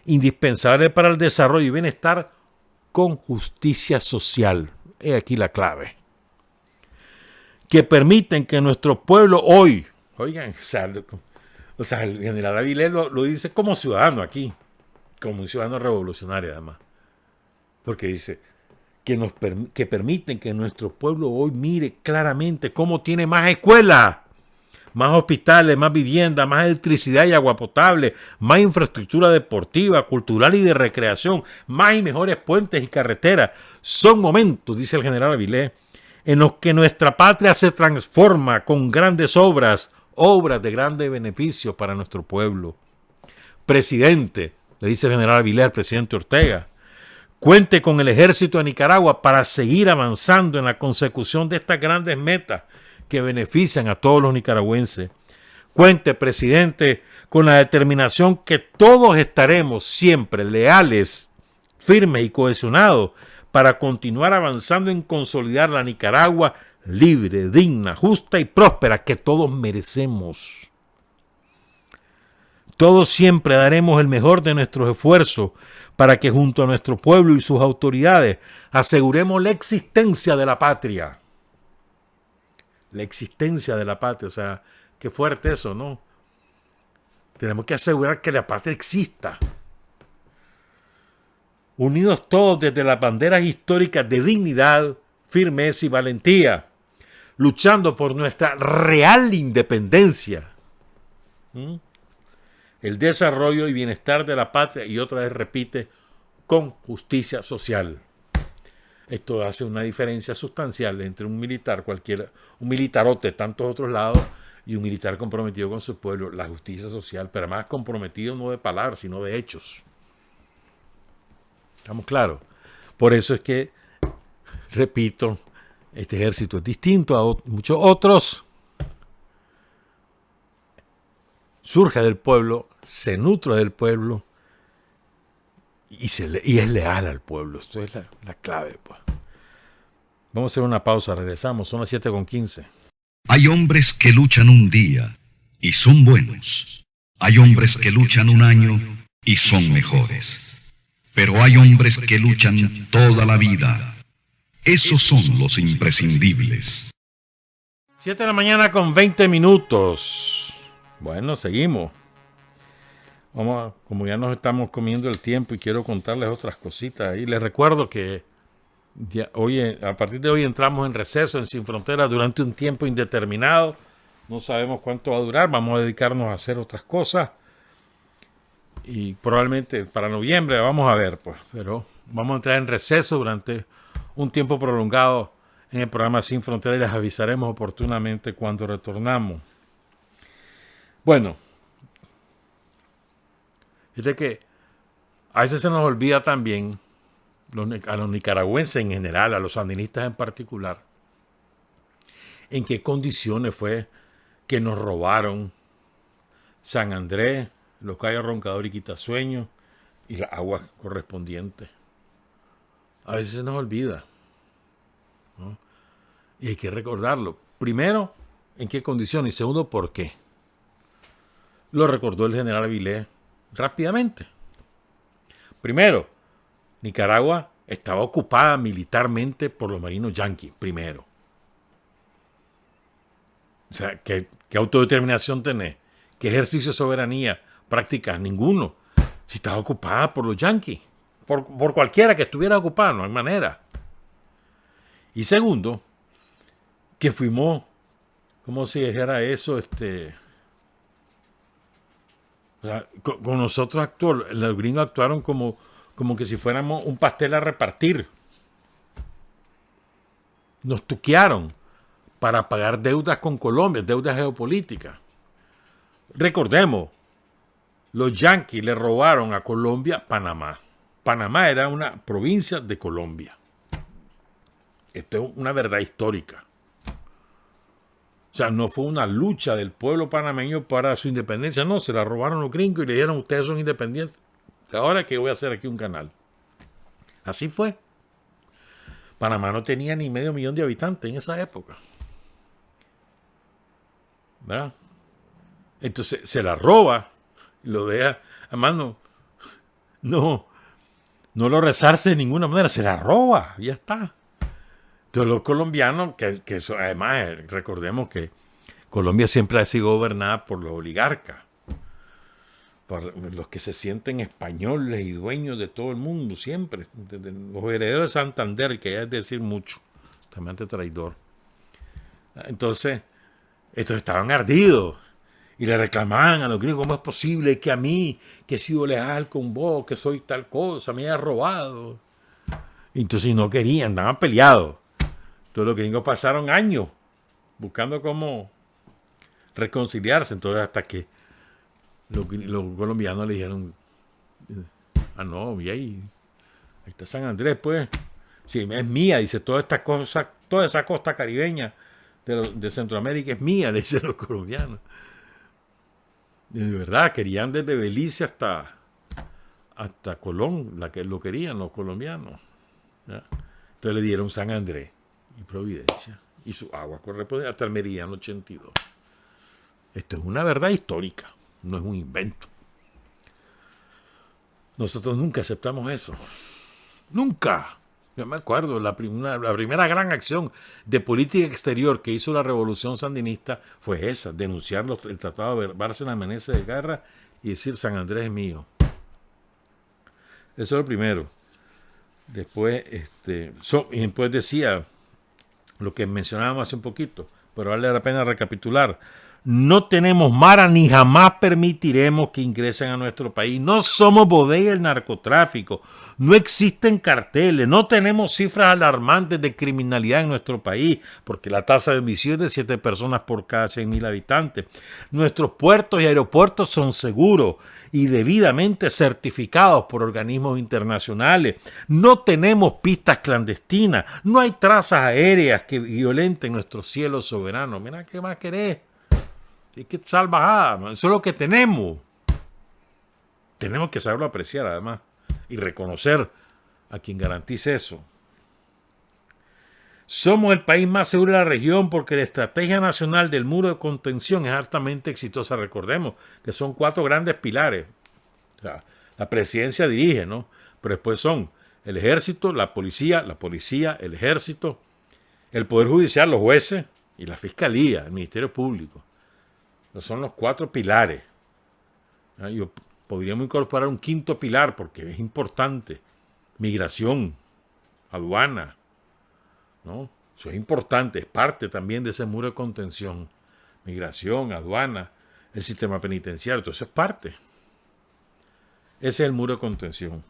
indispensable para el desarrollo y bienestar con justicia social. He aquí la clave. Que permiten que nuestro pueblo hoy, oigan, o sea, el general Avilés lo dice como ciudadano aquí, como un ciudadano revolucionario además, porque dice que permiten que nuestro pueblo hoy mire claramente cómo tiene más escuelas, más hospitales, más viviendas, más electricidad y agua potable, más infraestructura deportiva, cultural y de recreación, más y mejores puentes y carreteras. Son momentos, dice el general Avilés, en los que nuestra patria se transforma con grandes obras de grande beneficio para nuestro pueblo. Presidente, le dice el general Avilés al presidente Ortega, cuente con el ejército de Nicaragua para seguir avanzando en la consecución de estas grandes metas que benefician a todos los nicaragüenses. Cuente, presidente, con la determinación que todos estaremos siempre leales, firmes y cohesionados para continuar avanzando en consolidar la Nicaragua libre, digna, justa y próspera que todos merecemos. Todos siempre daremos el mejor de nuestros esfuerzos para que junto a nuestro pueblo y sus autoridades aseguremos la existencia de la patria. La existencia de la patria, o sea, qué fuerte eso, ¿no? Tenemos que asegurar que la patria exista. Unidos todos desde las banderas históricas de dignidad, firmeza y valentía, luchando por nuestra real independencia, el desarrollo y bienestar de la patria, y otra vez repite, con justicia social. Esto hace una diferencia sustancial entre un militar cualquiera, un militarote de tantos otros lados, y un militar comprometido con su pueblo, la justicia social, pero más comprometido no de palabras, sino de hechos. ¿Estamos claros? Por eso es que, repito, este ejército es distinto a muchos otros. Surge del pueblo, se nutre del pueblo y es leal al pueblo. Esto es la clave, pues. Vamos a hacer una pausa, regresamos, son las 7:15. Hay hombres que luchan un día y son buenos. Hay hombres que luchan un año y son mejores. Pero hay hombres que luchan toda la vida. Esos son los imprescindibles. 7 de la mañana con 20 minutos. Bueno, seguimos. Como ya nos estamos comiendo el tiempo y quiero contarles otras cositas. Y les recuerdo que a partir de hoy entramos en receso en Sin Fronteras durante un tiempo indeterminado. No sabemos cuánto va a durar. Vamos a dedicarnos a hacer otras cosas. Y probablemente para noviembre vamos a ver, pues. Pero vamos a entrar en receso durante un tiempo prolongado en el programa Sin Fronteras y les avisaremos oportunamente cuando retornamos. Bueno, fíjate que a veces se nos olvida también, a los nicaragüenses en general, a los sandinistas en particular, en qué condiciones fue que nos robaron San Andrés, los Cayos Roncador y Quitasueño y las aguas correspondientes. A veces se nos olvida, ¿no? Y hay que recordarlo. Primero, en qué condiciones, y segundo, por qué. Lo recordó el general Avilés rápidamente. Primero, Nicaragua estaba ocupada militarmente por los marinos yanquis, primero. O sea, ¿qué autodeterminación tenés? ¿Qué ejercicio de soberanía practicas? Ninguno. Si estaba ocupada por los yanquis, por cualquiera que estuviera ocupada, no hay manera. Y segundo, que fuimos, ¿cómo se dijera eso? Con nosotros los gringos actuaron como que si fuéramos un pastel a repartir. Nos tuquearon para pagar deudas con Colombia, deudas geopolíticas. Recordemos, los yanquis le robaron a Colombia Panamá. Panamá era una provincia de Colombia. Esto es una verdad histórica. O sea, no fue una lucha del pueblo panameño para su independencia, no, se la robaron los gringos y le dijeron, ustedes son independientes. Ahora que voy a hacer aquí un canal. Así fue. Panamá no tenía ni 500,000 de habitantes en esa época. ¿Verdad? Entonces se la roba y lo deja, además no lo resarce de ninguna manera, se la roba, ya está. Entonces los colombianos, que eso, además recordemos que Colombia siempre ha sido gobernada por los oligarcas, por los que se sienten españoles y dueños de todo el mundo, siempre. Los herederos de Santander, que ya es decir mucho, también traidor. Entonces, estos estaban ardidos y le reclamaban a los gringos, ¿cómo es posible que a mí, que he sido leal con vos, que soy tal cosa, me hayas robado? Entonces no querían, andaban peleados. Entonces los gringos pasaron años buscando cómo reconciliarse. Entonces hasta que los colombianos le dijeron, no, y ahí está San Andrés, pues. Sí, es mía, dice, toda esa costa caribeña de Centroamérica es mía, le dicen los colombianos. Y de verdad, querían desde Belice hasta Colón, la que lo querían los colombianos. ¿Ya? Entonces le dieron San Andrés y Providencia, y su agua corresponde hasta el Meridiano 82. Esto es una verdad histórica, no es un invento. Nosotros nunca aceptamos eso. Nunca. Yo me acuerdo, la primera gran acción de política exterior que hizo la revolución sandinista fue esa, denunciar el Tratado de Bárcena-Meneses de Garra y decir San Andrés es mío. Eso es lo primero. Después, y después decía lo que mencionábamos hace un poquito, pero vale la pena recapitular. No tenemos mara ni jamás permitiremos que ingresen a nuestro país. No somos bodega del narcotráfico. No existen carteles. No tenemos cifras alarmantes de criminalidad en nuestro país, porque la tasa de homicidio es de 7 personas por cada 100,000 habitantes. Nuestros puertos y aeropuertos son seguros y debidamente certificados por organismos internacionales. No tenemos pistas clandestinas. No hay trazas aéreas que violenten nuestro cielo soberano. Mira, ¿qué más querés? Es que salvajada, eso es lo que tenemos. Tenemos que saberlo apreciar, además, y reconocer a quien garantice eso. Somos el país más seguro de la región porque la estrategia nacional del muro de contención es altamente exitosa. Recordemos que son 4 grandes pilares. O sea, la presidencia dirige, ¿no? Pero después son el ejército, la policía, el ejército, el poder judicial, los jueces y la fiscalía, el ministerio público. Son los 4 pilares. Yo podríamos incorporar un 5º pilar porque es importante. Migración, aduana, ¿no? Eso es importante, es parte también de ese muro de contención. Migración, aduana, el sistema penitenciario, todo eso es parte. Ese es el muro de contención.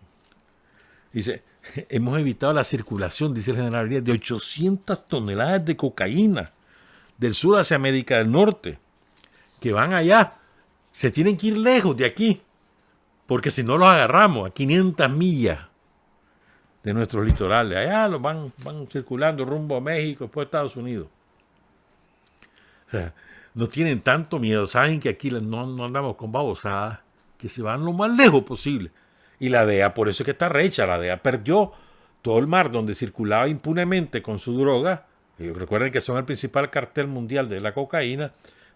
Dice, hemos evitado la circulación, dice el general Arias, de 800 toneladas de cocaína del sur hacia América del Norte, que van allá, se tienen que ir lejos de aquí, porque si no los agarramos a 500 millas de nuestros litorales, allá los van circulando rumbo a México, después a Estados Unidos. O sea, no tienen tanto miedo, saben que aquí no andamos con babosadas, que se van lo más lejos posible. Y la DEA, por eso es que está recha, la DEA perdió todo el mar donde circulaba impunemente con su droga. Y recuerden que son el principal cartel mundial de la cocaína.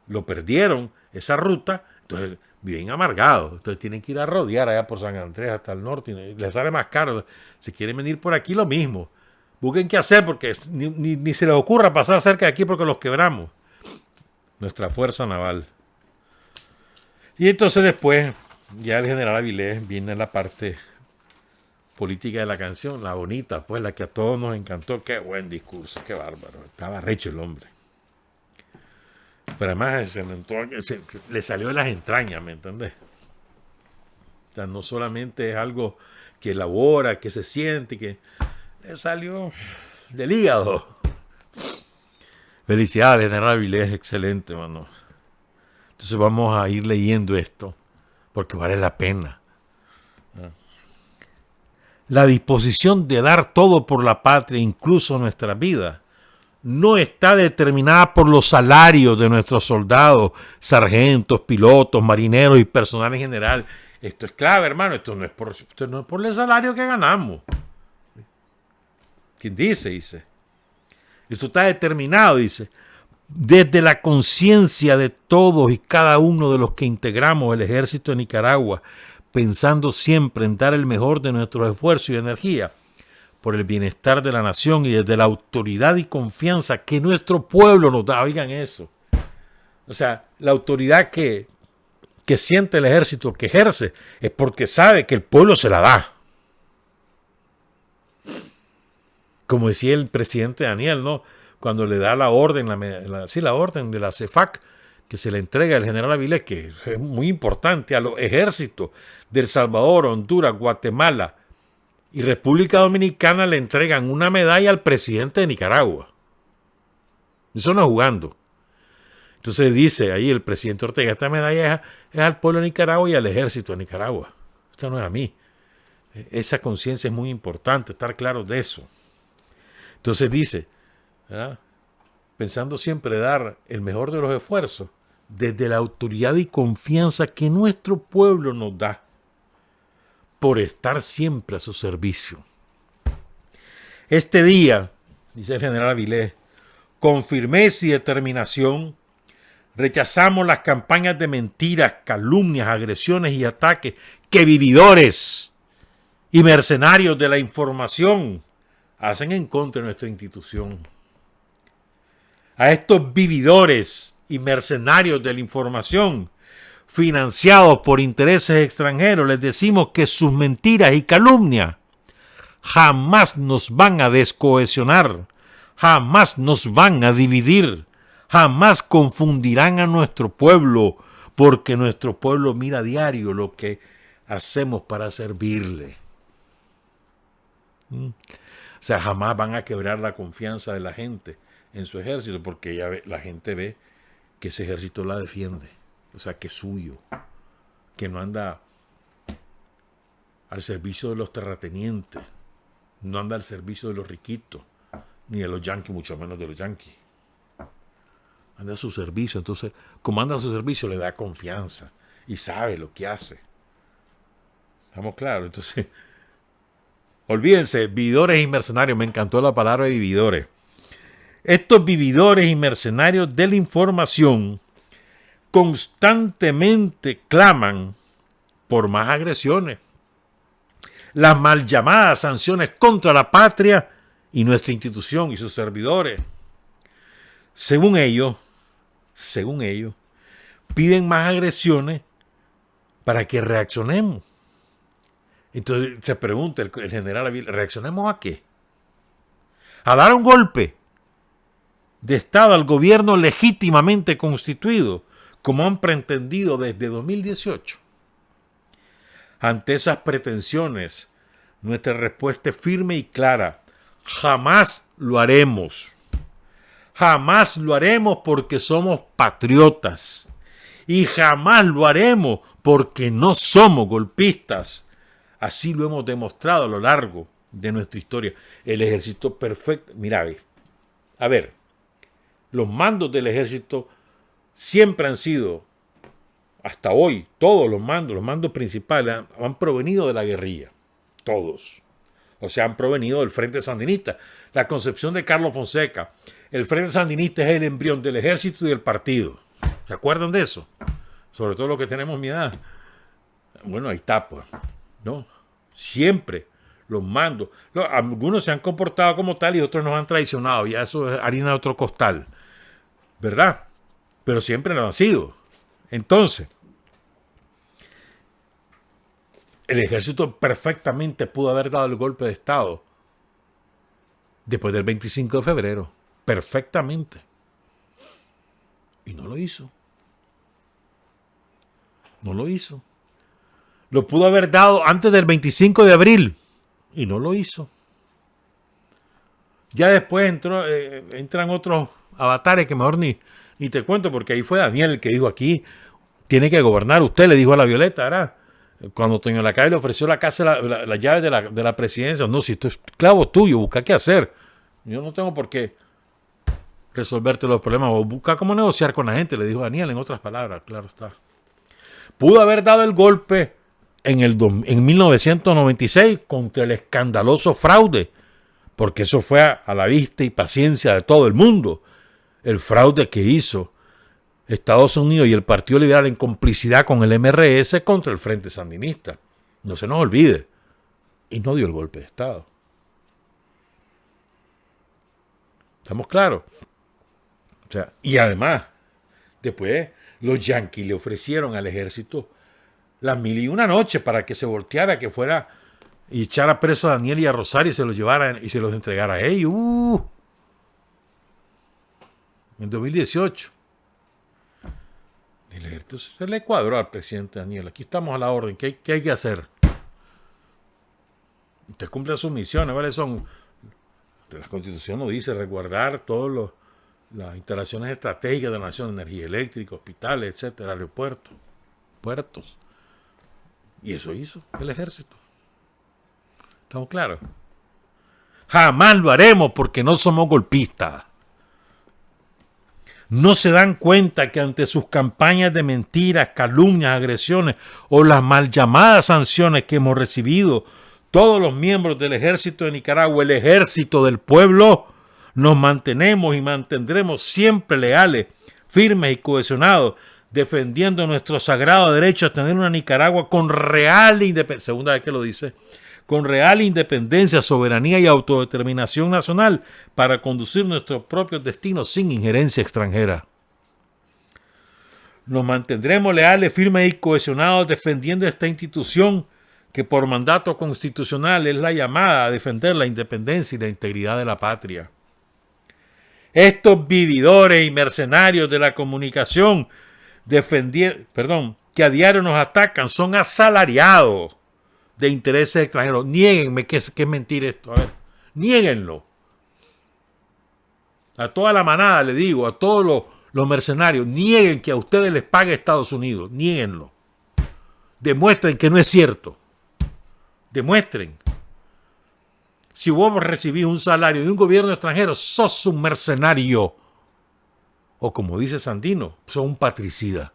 Lo perdieron, esa ruta, entonces viven amargados. Entonces tienen que ir a rodear allá por San Andrés hasta el norte y les sale más caro. Si quieren venir por aquí, lo mismo. Busquen qué hacer porque ni se les ocurra pasar cerca de aquí porque los quebramos. Nuestra fuerza naval. Y entonces después, ya el general Avilés viene la parte política de la canción, la bonita, pues la que a todos nos encantó. Qué buen discurso, qué bárbaro. Estaba recho el hombre. Pero además le salió de las entrañas, ¿me entendés? O sea, no solamente es algo que elabora, que se siente, que le salió del hígado. Felicidades, general Avilés, excelente, mano. Entonces vamos a ir leyendo esto, porque vale la pena. La disposición de dar todo por la patria, incluso nuestras vidas, no está determinada por los salarios de nuestros soldados, sargentos, pilotos, marineros y personal en general. Esto es clave, hermano. Esto no es por el salario que ganamos. ¿Quién dice? Dice. Esto está determinado, dice, desde la conciencia de todos y cada uno de los que integramos el ejército de Nicaragua, pensando siempre en dar el mejor de nuestros esfuerzos y energía por el bienestar de la nación y desde la autoridad y confianza que nuestro pueblo nos da. Oigan eso. O sea, la autoridad que siente el ejército, que ejerce, es porque sabe que el pueblo se la da. Como decía el presidente Daniel, ¿no? Cuando le da la orden, la orden de la CEFAC, que se le entrega al general Avilés, que es muy importante, a los ejércitos de El Salvador, Honduras, Guatemala y República Dominicana, le entregan una medalla al presidente de Nicaragua. Eso no es jugando. Entonces dice ahí el presidente Ortega, esta medalla es al pueblo de Nicaragua y al ejército de Nicaragua. Esta no es a mí. Esa conciencia es muy importante, estar claros de eso. Entonces dice, ¿verdad?, pensando siempre dar el mejor de los esfuerzos desde la autoridad y confianza que nuestro pueblo nos da por estar siempre a su servicio. Este día, dice el general Avilés, con firmeza y determinación, rechazamos las campañas de mentiras, calumnias, agresiones y ataques que vividores y mercenarios de la información hacen en contra de nuestra institución. A estos vividores y mercenarios de la información, financiados por intereses extranjeros, les decimos que sus mentiras y calumnias jamás nos van a descohesionar, jamás nos van a dividir, jamás confundirán a nuestro pueblo, porque nuestro pueblo mira a diario lo que hacemos para servirle. O sea, jamás van a quebrar la confianza de la gente en su ejército, porque ya la gente ve que ese ejército la defiende, o sea, que es suyo, que no anda al servicio de los terratenientes, no anda al servicio de los riquitos, ni de los yanquis, mucho menos de los yanquis. Anda a su servicio. Entonces, como anda a su servicio, le da confianza y sabe lo que hace. ¿Estamos claros? Entonces, olvídense, vividores y mercenarios. Me encantó la palabra de vividores. Estos vividores y mercenarios de la información constantemente claman por más agresiones, las mal llamadas sanciones contra la patria y nuestra institución y sus servidores. Según ellos, piden más agresiones para que reaccionemos. Entonces se pregunta el general Avilés, ¿reaccionemos a qué? ¿A dar un golpe de Estado al gobierno legítimamente constituido, como han pretendido desde 2018? Ante esas pretensiones, nuestra respuesta es firme y clara. Jamás lo haremos. Jamás lo haremos porque somos patriotas. Y jamás lo haremos porque no somos golpistas. Así lo hemos demostrado a lo largo de nuestra historia. El ejército perfecto. Mira, a ver, los mandos del ejército siempre han sido, hasta hoy, todos los mandos principales han provenido de la guerrilla. Todos. O sea, han provenido del Frente Sandinista. La concepción de Carlos Fonseca. El Frente Sandinista es el embrión del ejército y del partido. ¿Se acuerdan de eso? Sobre todo los que tenemos mi edad. Bueno, ahí está, pues. ¿No? Siempre los mandos. Algunos se han comportado como tal y otros nos han traicionado. Ya eso es harina de otro costal. ¿Verdad? Pero siempre lo han sido. Entonces, el ejército perfectamente pudo haber dado el golpe de Estado después del 25 de febrero. Perfectamente. Y no lo hizo. No lo hizo. Lo pudo haber dado antes del 25 de abril. Y no lo hizo. Ya después entran otros avatares que mejor ni te cuento, porque ahí fue Daniel el que dijo aquí, tiene que gobernar usted, le dijo a la Violeta, ¿verdad? Cuando Toño Lacabe le ofreció la casa, la llave de la presidencia, no, si esto es esclavo tuyo, busca qué hacer. Yo no tengo por qué resolverte los problemas o busca cómo negociar con la gente, le dijo Daniel, en otras palabras, claro está. Pudo haber dado el golpe en 1996 contra el escandaloso fraude, porque eso fue a la vista y paciencia de todo el mundo, el fraude que hizo Estados Unidos y el Partido Liberal en complicidad con el MRS contra el Frente Sandinista. No se nos olvide. Y no dio el golpe de Estado. ¿Estamos claros? O sea, y además, después los yanquis le ofrecieron al ejército las 1001 noches para que se volteara, que fuera y echara preso a Daniel y a Rosario y se los llevara y se los entregara a ellos. En 2018. El ejército se le cuadró al presidente Daniel. Aquí estamos a la orden. ¿Qué hay que hacer? Usted cumple sus misiones, ¿vale? Son, la Constitución nos dice resguardar todas las instalaciones estratégicas de la nación, energía eléctrica, hospitales, etcétera, aeropuertos, puertos. Y eso hizo el ejército. ¿Estamos claros? Jamás lo haremos porque no somos golpistas. No se dan cuenta que ante sus campañas de mentiras, calumnias, agresiones o las mal llamadas sanciones que hemos recibido, todos los miembros del ejército de Nicaragua, el ejército del pueblo, nos mantenemos y mantendremos siempre leales, firmes y cohesionados, defendiendo nuestro sagrado derecho a tener una Nicaragua con real independencia, segunda vez que lo dice, con real independencia, soberanía y autodeterminación nacional para conducir nuestros propios destinos sin injerencia extranjera. Nos mantendremos leales, firmes y cohesionados defendiendo esta institución que por mandato constitucional es la llamada a defender la independencia y la integridad de la patria. Estos vividores y mercenarios de la comunicación que a diario nos atacan son asalariados de intereses extranjeros. Niéguenme que es mentira esto. A ver, niéguenlo. A toda la manada le digo, a todos los mercenarios, nieguen que a ustedes les pague Estados Unidos. Niéguenlo. Demuestren que no es cierto. Demuestren. Si vos recibís un salario de un gobierno extranjero, sos un mercenario. O como dice Sandino, sos un patricida.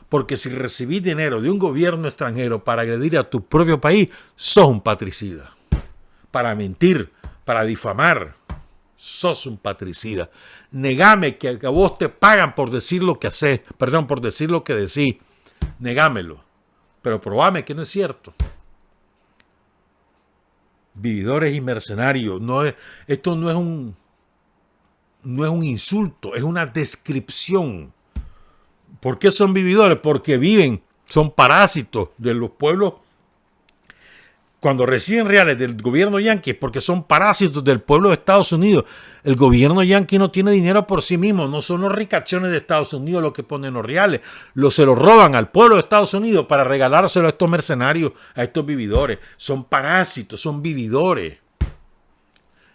Porque si recibís dinero de un gobierno extranjero para agredir a tu propio país, sos un patricida. Para mentir, para difamar, sos un patricida. Negame que a vos te pagan por decir lo que hacés, por decir lo que decís. Negámelo. Pero probame que no es cierto. Vividores y mercenarios. Esto no es un insulto, es una descripción. ¿Por qué son vividores? Porque viven, son parásitos de los pueblos. Cuando reciben reales del gobierno yanqui, porque son parásitos del pueblo de Estados Unidos. El gobierno yanqui no tiene dinero por sí mismo, no son los ricachones de Estados Unidos los que ponen los reales. Se los roban al pueblo de Estados Unidos para regalárselo a estos mercenarios, a estos vividores. Son parásitos, son vividores.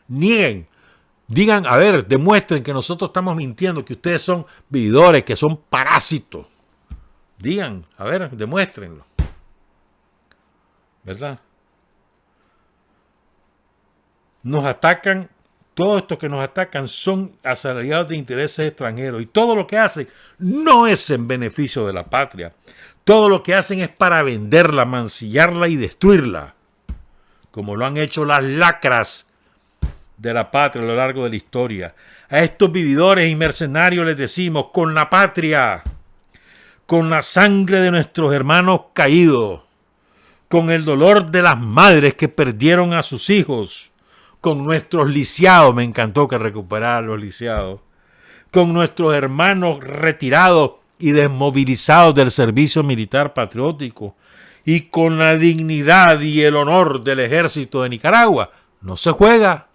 Nieguen. Digan, a ver, demuestren que nosotros estamos mintiendo, que ustedes son vividores, que son parásitos. Digan, a ver, demuéstrenlo. ¿Verdad? Nos atacan, todos estos que nos atacan son asalariados de intereses extranjeros y todo lo que hacen no es en beneficio de la patria. Todo lo que hacen es para venderla, mancillarla y destruirla, como lo han hecho las lacras de la patria a lo largo de la historia. A estos vividores y mercenarios les decimos, con la patria, con la sangre de nuestros hermanos caídos, con el dolor de las madres que perdieron a sus hijos, con nuestros lisiados, me encantó que recuperaran los lisiados, con nuestros hermanos retirados y desmovilizados del servicio militar patriótico, y con la dignidad y el honor del ejército de Nicaragua. No se juega.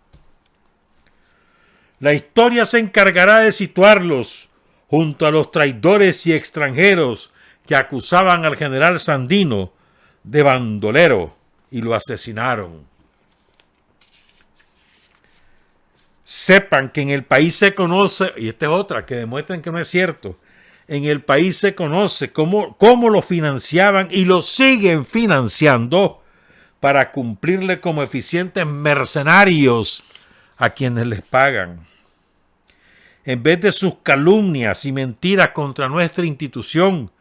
La historia se encargará de situarlos junto a los traidores y extranjeros que acusaban al general Sandino de bandolero y lo asesinaron. Sepan que en el país se conoce, y esta es otra que demuestran que no es cierto, en el país se conoce cómo lo financiaban y lo siguen financiando para cumplirle como eficientes mercenarios a quienes les pagan. En vez de sus calumnias y mentiras contra nuestra institución,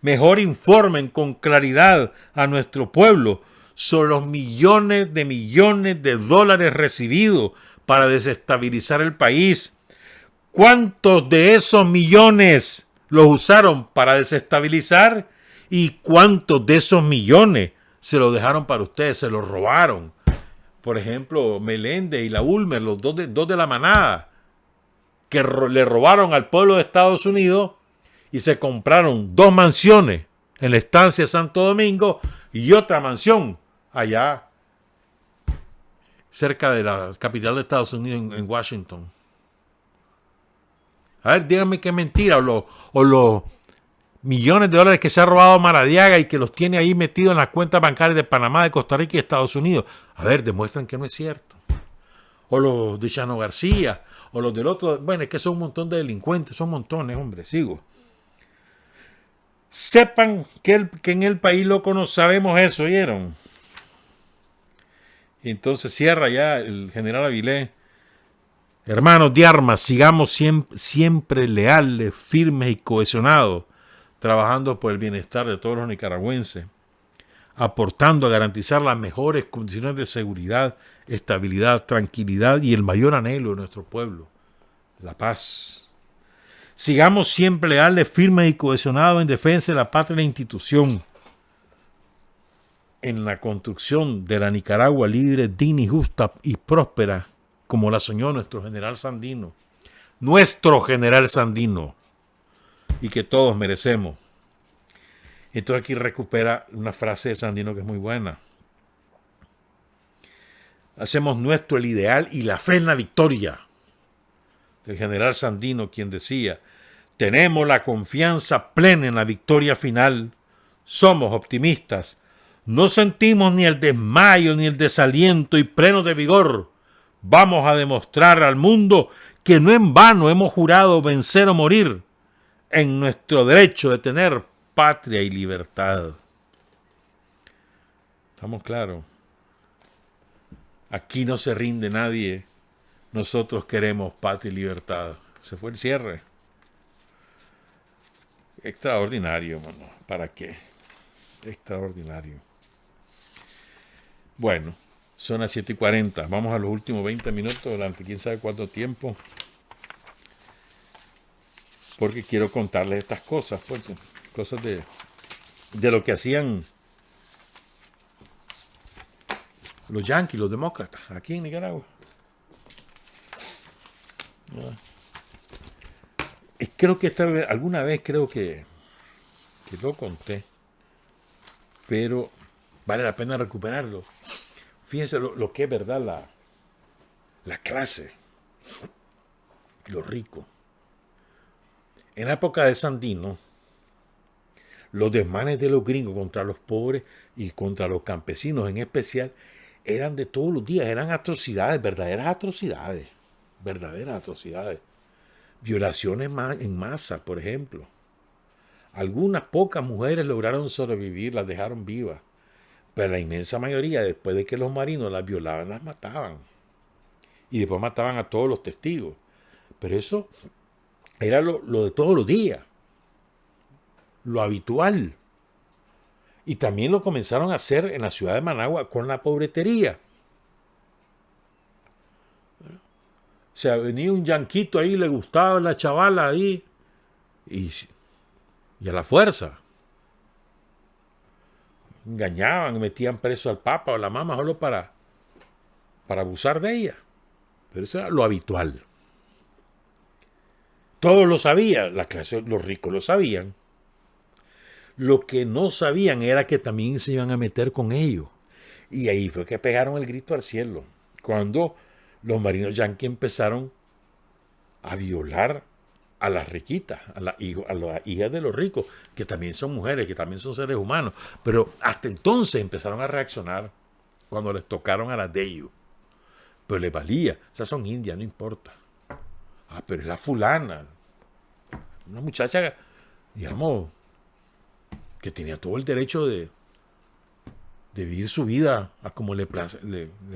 mejor informen con claridad a nuestro pueblo sobre los millones de dólares recibidos para desestabilizar el país. ¿Cuántos de esos millones los usaron para desestabilizar? ¿Y cuántos de esos millones se los dejaron para ustedes? Se los robaron. Por ejemplo, Meléndez y la Ulmer, los dos de la manada, que le robaron al pueblo de Estados Unidos y se compraron 2 mansiones en la estancia de Santo Domingo y otra mansión allá cerca de la capital de Estados Unidos, en Washington. A ver, díganme qué mentira, o los millones de dólares que se ha robado Maradiaga y que los tiene ahí metidos en las cuentas bancarias de Panamá, de Costa Rica y Estados Unidos. A ver, demuestran que no es cierto. O los de Chano García, o los del otro. Bueno, es que son un montón de delincuentes, son montones, hombre, sigo. Sepan que en el país loco no sabemos eso, ¿oyeron? Y entonces cierra ya el general Avilés. Hermanos de armas, sigamos siempre leales, firmes y cohesionados, trabajando por el bienestar de todos los nicaragüenses, aportando a garantizar las mejores condiciones de seguridad, estabilidad, tranquilidad y el mayor anhelo de nuestro pueblo, la paz. Sigamos siempre leales, firmes y cohesionados en defensa de la patria e la institución, en la construcción de la Nicaragua libre, digna y justa y próspera, como la soñó nuestro general Sandino, y que todos merecemos. Entonces aquí recupera una frase de Sandino que es muy buena. Hacemos nuestro el ideal y la fe en la victoria. El general Sandino, quien decía: tenemos la confianza plena en la victoria final, somos optimistas, no sentimos ni el desmayo ni el desaliento y plenos de vigor, vamos a demostrar al mundo que no en vano hemos jurado vencer o morir en nuestro derecho de tener patria y libertad. ¿Estamos claros? Aquí no se rinde nadie. Nosotros queremos patria y libertad. Se fue el cierre. Extraordinario, mano. ¿Para qué? Extraordinario. Bueno, son las 7:40. Vamos a los últimos 20 minutos durante quién sabe cuánto tiempo. Porque quiero contarles estas cosas, pues, cosas de lo que hacían los yanquis, los demócratas, aquí en Nicaragua. Creo que alguna vez creo que lo conté, pero vale la pena recuperarlo. Fíjense lo que es verdad la clase, los ricos. En la época de Sandino, los desmanes de los gringos contra los pobres y contra los campesinos en especial eran de todos los días, eran atrocidades, verdaderas atrocidades. Violaciones en masa, por ejemplo. Algunas pocas mujeres lograron sobrevivir, las dejaron vivas, pero la inmensa mayoría, después de que los marinos las violaban, las mataban. Y después mataban a todos los testigos. Pero eso era lo de todos los días, lo habitual. Y también lo comenzaron a hacer en la ciudad de Managua con la pobretería. O sea, venía un yanquito ahí, le gustaba la chavala ahí, y a la fuerza. Engañaban, metían preso al papa o a la mamá solo para abusar de ella. Pero eso era lo habitual. Todos lo sabían, la clase, los ricos lo sabían. Lo que no sabían era que también se iban a meter con ellos. Y ahí fue que pegaron el grito al cielo. Cuando los marinos yanquis empezaron a violar a las riquitas, a las hijas de los ricos, que también son mujeres, que también son seres humanos. Pero hasta entonces empezaron a reaccionar cuando les tocaron a las de ellos. Pero les valía. Esas son indias, no importa. Ah, pero es la fulana. Una muchacha, digamos, que tenía todo el derecho de vivir su vida a como le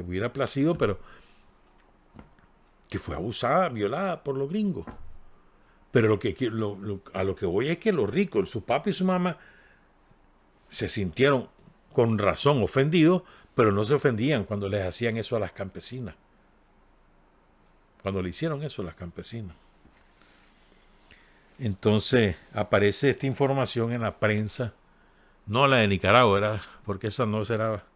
hubiera placido, pero que fue abusada, violada por los gringos. Pero a lo que voy es que los ricos, su papá y su mamá, se sintieron con razón ofendidos, pero no se ofendían cuando les hacían eso a las campesinas. Cuando le hicieron eso a las campesinas. Entonces aparece esta información en la prensa, no la de Nicaragua, porque esa no será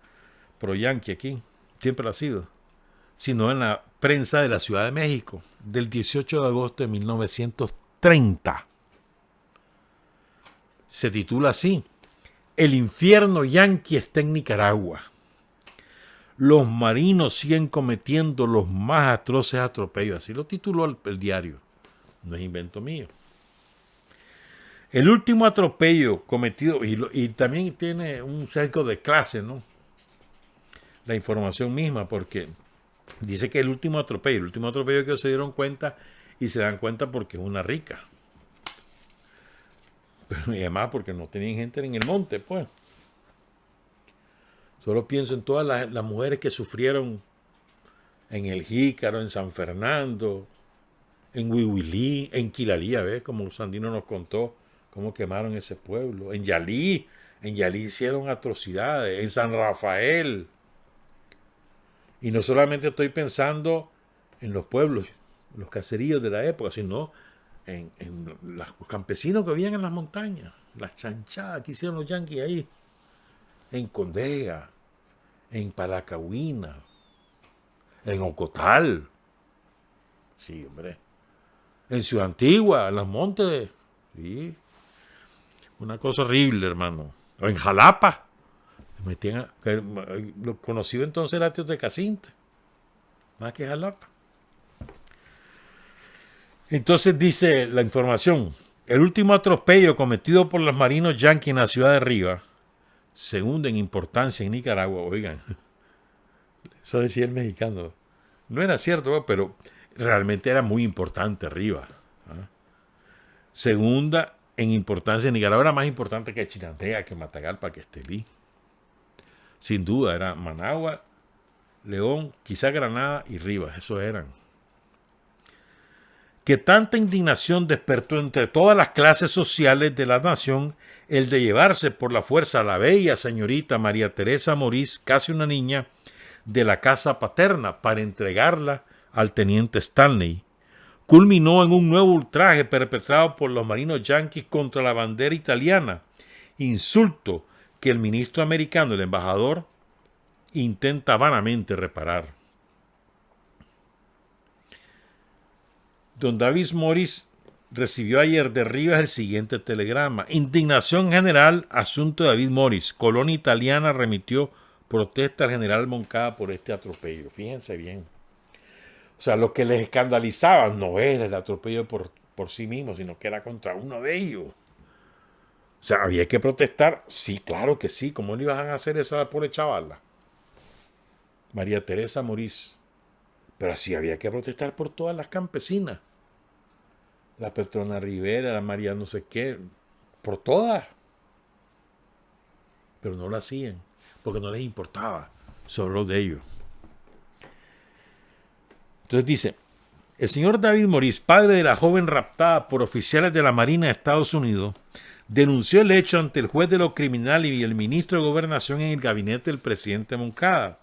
pro-yanqui aquí, siempre lo ha sido, sino en la prensa de la Ciudad de México, del 18 de agosto de 1930. Se titula así: El infierno yanqui está en Nicaragua. Los marinos siguen cometiendo los más atroces atropellos. Así lo tituló el diario. No es invento mío. El último atropello cometido, y también tiene un sesgo de clase, ¿no? La información misma, porque dice que el último atropello que se dieron cuenta, y se dan cuenta porque es una rica. Pero y además porque no tenían gente en el monte, pues. Solo pienso en todas las mujeres que sufrieron en El Jícaro, en San Fernando, en Huihuilí, en Quilalía, ¿ves? Como Sandino nos contó cómo quemaron ese pueblo. En Yalí hicieron atrocidades. En San Rafael. Y no solamente estoy pensando en los pueblos, los caseríos de la época, sino en los campesinos que vivían en las montañas. Las chanchadas que hicieron los yanquis ahí. En Condega, en Palacahuina, en Ocotal. Sí, hombre. En Ciudad Antigua, en los montes. Sí. Una cosa horrible, hermano. O en Jalapa. Lo conocido entonces era Teotecacinta. Más que Jalapa. Entonces dice la información: el último atropello cometido por los marinos yanquis en la ciudad de Rivas, segundo en importancia en Nicaragua. Oigan, eso decía el mexicano. No era cierto, pero realmente era muy importante Rivas. Segunda en importancia en Nicaragua, era más importante que Chinandega, que Matagalpa, que Estelí. Sin duda, era Managua, León, quizá Granada y Rivas. Esos eran. Que tanta indignación despertó entre todas las clases sociales de la nación el de llevarse por la fuerza a la bella señorita María Teresa Morís, casi una niña, de la casa paterna para entregarla al teniente Stanley, culminó en un nuevo ultraje perpetrado por los marinos yanquis contra la bandera italiana, insulto que el ministro americano, el embajador, intenta vanamente reparar. Don David Morris recibió ayer de Rivas el siguiente telegrama: indignación general, asunto de David Morris. Colonia italiana remitió protesta al general Moncada por este atropello. Fíjense bien. O sea, lo que les escandalizaba no era el atropello por sí mismo, sino que era contra uno de ellos. O sea, había que protestar. Sí, claro que sí. ¿Cómo le iban a hacer eso a la pobre chavala? María Teresa Morís. Pero sí había que protestar por todas las campesinas. La Petrona Rivera, la María no sé qué. Por todas. Pero no lo hacían. Porque no les importaba. Solo los de ellos. Entonces dice: el señor David Morís, padre de la joven raptada por oficiales de la Marina de Estados Unidos, denunció el hecho ante el juez de lo criminal y el ministro de Gobernación en el gabinete del presidente Moncada,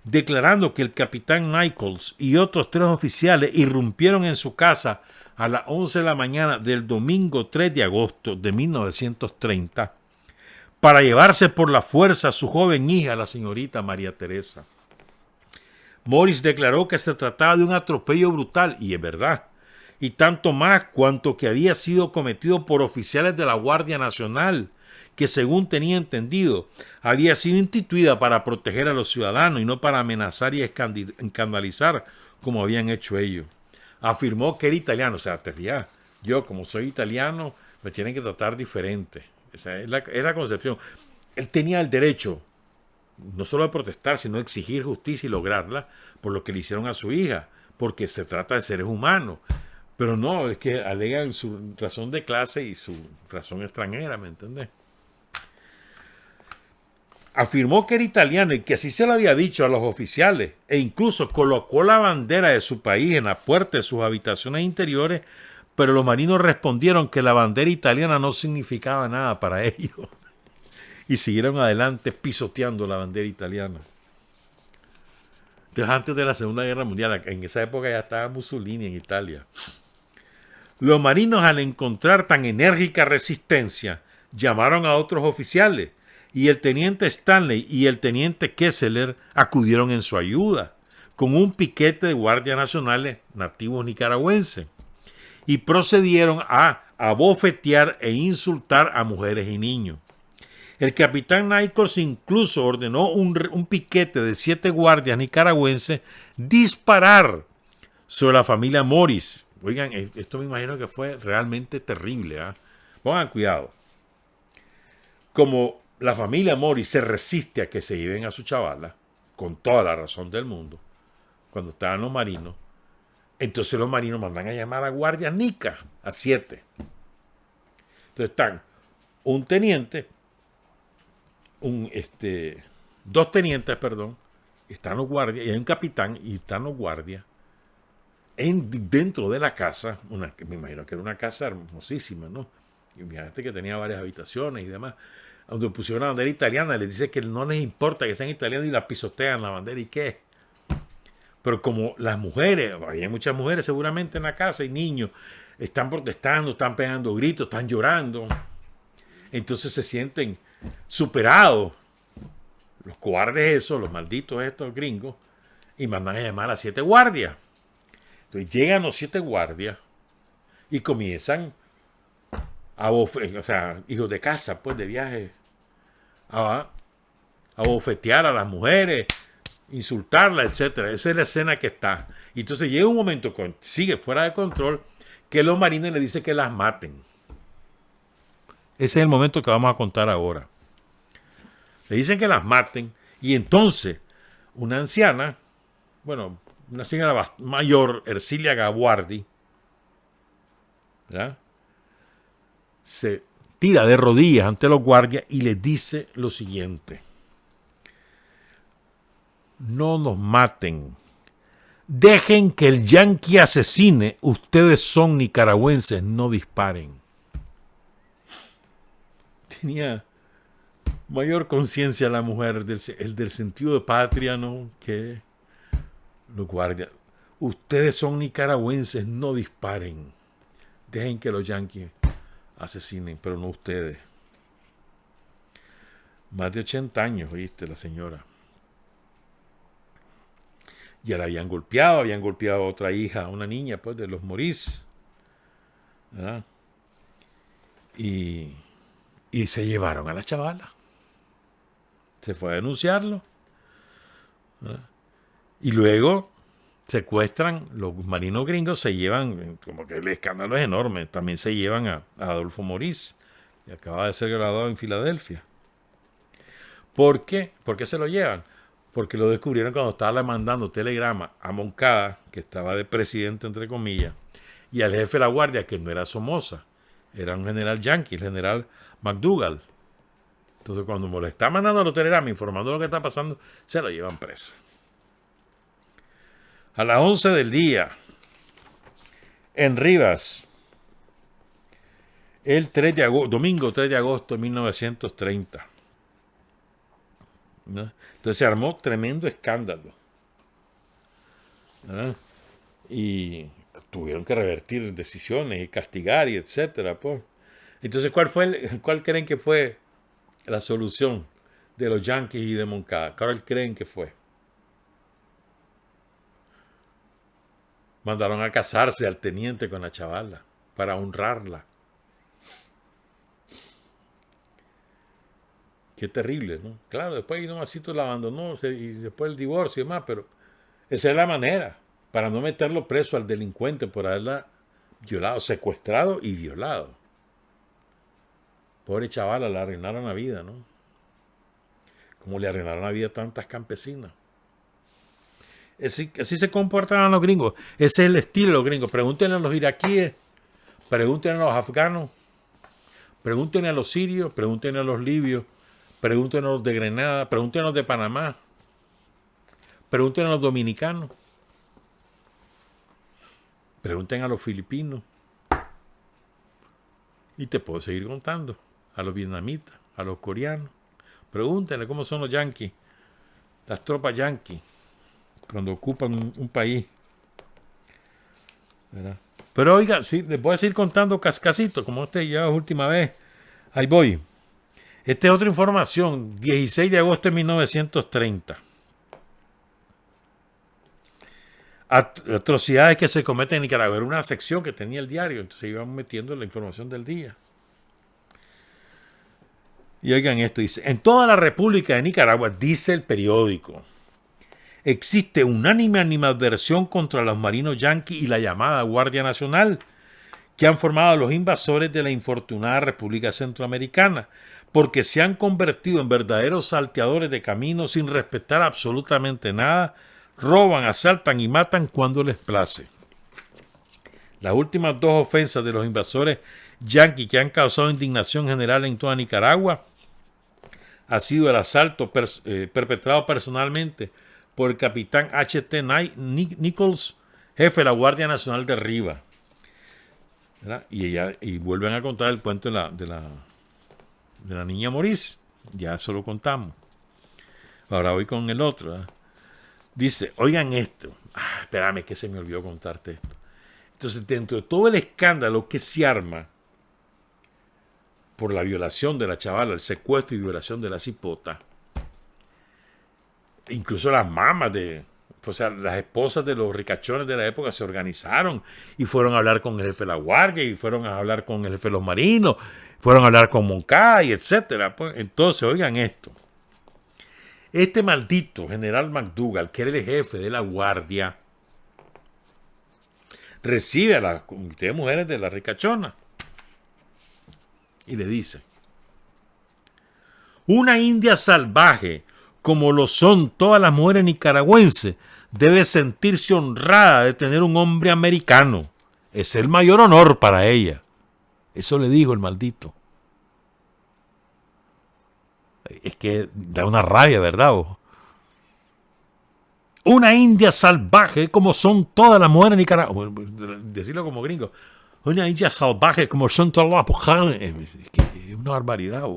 declarando que el capitán Nichols y otros 3 oficiales irrumpieron en su casa a las 11 de la mañana del domingo 3 de agosto de 1930 para llevarse por la fuerza a su joven hija, la señorita María Teresa. Morris declaró que se trataba de un atropello brutal, y es verdad, y tanto más cuanto que había sido cometido por oficiales de la Guardia Nacional, que según tenía entendido, había sido instituida para proteger a los ciudadanos y no para amenazar y escandalizar como habían hecho ellos. Afirmó que era italiano. O sea, yo como soy italiano me tienen que tratar diferente. Esa es la concepción. Él tenía el derecho no solo de protestar, sino de exigir justicia y lograrla por lo que le hicieron a su hija, porque se trata de seres humanos. Pero no, es que alegan su razón de clase y su razón extranjera, ¿me entendés? Afirmó que era italiano y que así se lo había dicho a los oficiales, e incluso colocó la bandera de su país en la puerta de sus habitaciones interiores pero los marinos respondieron que la bandera italiana no significaba nada para ellos y siguieron adelante pisoteando la bandera italiana. Entonces, antes de la Segunda Guerra Mundial, en esa época ya estaba Mussolini en Italia. Los marinos, al encontrar tan enérgica resistencia, llamaron a otros oficiales y el teniente Stanley y el teniente Kessler acudieron en su ayuda con un piquete de guardias nacionales nativos nicaragüenses y procedieron a abofetear e insultar a mujeres y niños. El capitán Nichols incluso ordenó un piquete de 7 guardias nicaragüenses disparar sobre la familia Morris. Oigan, esto me imagino que fue realmente terrible. Pongan cuidado. Como la familia Morris se resiste a que se lleven a su chavala, con toda la razón del mundo, cuando estaban los marinos, entonces los marinos mandan a llamar a guardias nicas, a 7. Entonces están un teniente, dos tenientes, perdón, están los guardias, y hay un capitán, y están los guardias, dentro de la casa, me imagino que era una casa hermosísima, ¿no? Y imagínate que tenía varias habitaciones y demás, donde pusieron la bandera italiana, les dice que no les importa que sean italianos y la pisotean la bandera, ¿y qué? Pero como las mujeres, hay muchas mujeres seguramente en la casa y niños, están protestando, están pegando gritos, están llorando, entonces se sienten superados, los cobardes esos, los malditos estos gringos, y mandan a llamar a 7 guardias. Entonces llegan los 7 guardias y comienzan hijos de casa, pues de viaje, a bofetear a las mujeres, insultarlas, etcétera. Esa es la escena que está. Y entonces llega un momento, sigue fuera de control, que los marines le dicen que las maten. Ese es el momento que vamos a contar ahora. Le dicen que las maten y entonces una anciana, una señora mayor, Ercilia Gaguardi, ¿verdad?, se tira de rodillas ante los guardias y les dice lo siguiente: no nos maten, dejen que el yanqui asesine, ustedes son nicaragüenses, no disparen. Tenía mayor conciencia la mujer del sentido de patria, ¿no?, que los guardias. Ustedes son nicaragüenses, no disparen, dejen que los yanquis asesinen, pero no ustedes. Más de 80 años, ¿viste? La señora. Ya la habían golpeado a otra hija, a una niña, pues, de los Morris, ¿verdad? Y se llevaron a la chavala. Se fue a denunciarlo, ¿verdad? Y luego secuestran, los marinos gringos se llevan, como que el escándalo es enorme, también se llevan a Adolfo Morris, que acaba de ser graduado en Filadelfia. ¿Por qué? ¿Por qué se lo llevan? Porque lo descubrieron cuando estaba mandando telegrama a Moncada, que estaba de presidente, entre comillas, y al jefe de la guardia, que no era Somoza, era un general yanqui, el general McDougall. Entonces, cuando le está mandando los telegramas informando lo que está pasando, se lo llevan preso. A las 11 del día, en Rivas, domingo 3 de agosto de 1930. ¿No? Entonces se armó tremendo escándalo, ¿no? Y tuvieron que revertir decisiones y castigar y etcétera, pues. Entonces, ¿cuál creen que fue la solución de los yanquis y de Moncada? ¿Cuál creen que fue? Mandaron a casarse al teniente con la chavala para honrarla. Qué terrible, ¿no? Claro, después Inomacito la abandonó y después el divorcio y demás, pero esa es la manera para no meterlo preso al delincuente por haberla violado, secuestrado y violado. Pobre chavala, le arruinaron la vida, ¿no? Como le arruinaron la vida a tantas campesinas. Así se comportaban los gringos. Ese es el estilo de los gringos. Pregúntenle a los iraquíes, pregúntenle a los afganos, pregúntenle a los sirios, pregúntenle a los libios, pregúntenle a los de Grenada, pregúntenle a los de Panamá, pregúntenle a los dominicanos, pregunten a los filipinos. Y te puedo seguir contando. A los vietnamitas, a los coreanos. Pregúntenle cómo son los yanquis, las tropas yanquis, cuando ocupan un país. ¿Verdad? Pero oiga, sí, les voy a seguir contando cascasito, como usted ya última vez. Ahí voy. Esta es otra información, 16 de agosto de 1930. Atrocidades que se cometen en Nicaragua. Era una sección que tenía el diario, entonces iban metiendo la información del día. Y oigan esto, dice, en toda la República de Nicaragua, dice el periódico, existe unánime animadversión contra los marinos yanquis y la llamada Guardia Nacional, que han formado a los invasores de la infortunada República Centroamericana, porque se han convertido en verdaderos salteadores de caminos sin respetar absolutamente nada, roban, asaltan y matan cuando les place. Las últimas dos ofensas de los invasores yanquis que han causado indignación general en toda Nicaragua ha sido el asalto perpetrado personalmente por el capitán H.T. Nichols, jefe de la Guardia Nacional de Riva. Y vuelven a contar el cuento de la niña Maurice. Ya eso lo contamos. Ahora voy con el otro. ¿Verdad? Dice, oigan esto. Espérame que se me olvidó contarte esto. Entonces, dentro de todo el escándalo que se arma por la violación de la chavala, el secuestro y violación de la cipota, incluso las mamás las esposas de los ricachones de la época se organizaron y fueron a hablar con el jefe de la guardia y fueron a hablar con el jefe de los marinos, fueron a hablar con Moncada y etcétera. Pues, entonces, oigan esto. Este maldito general McDougall, que era el jefe de la guardia, recibe a la comité de mujeres de la ricachona y le dice: una india salvaje, como lo son todas las mujeres nicaragüenses, debe sentirse honrada de tener un hombre americano. Es el mayor honor para ella. Eso le dijo el maldito. Es que da una rabia, ¿verdad? Una india salvaje, como son todas las mujeres nicaragüenses. Decirlo como gringo. Una india salvaje, como son todas las mujeres. Es una barbaridad.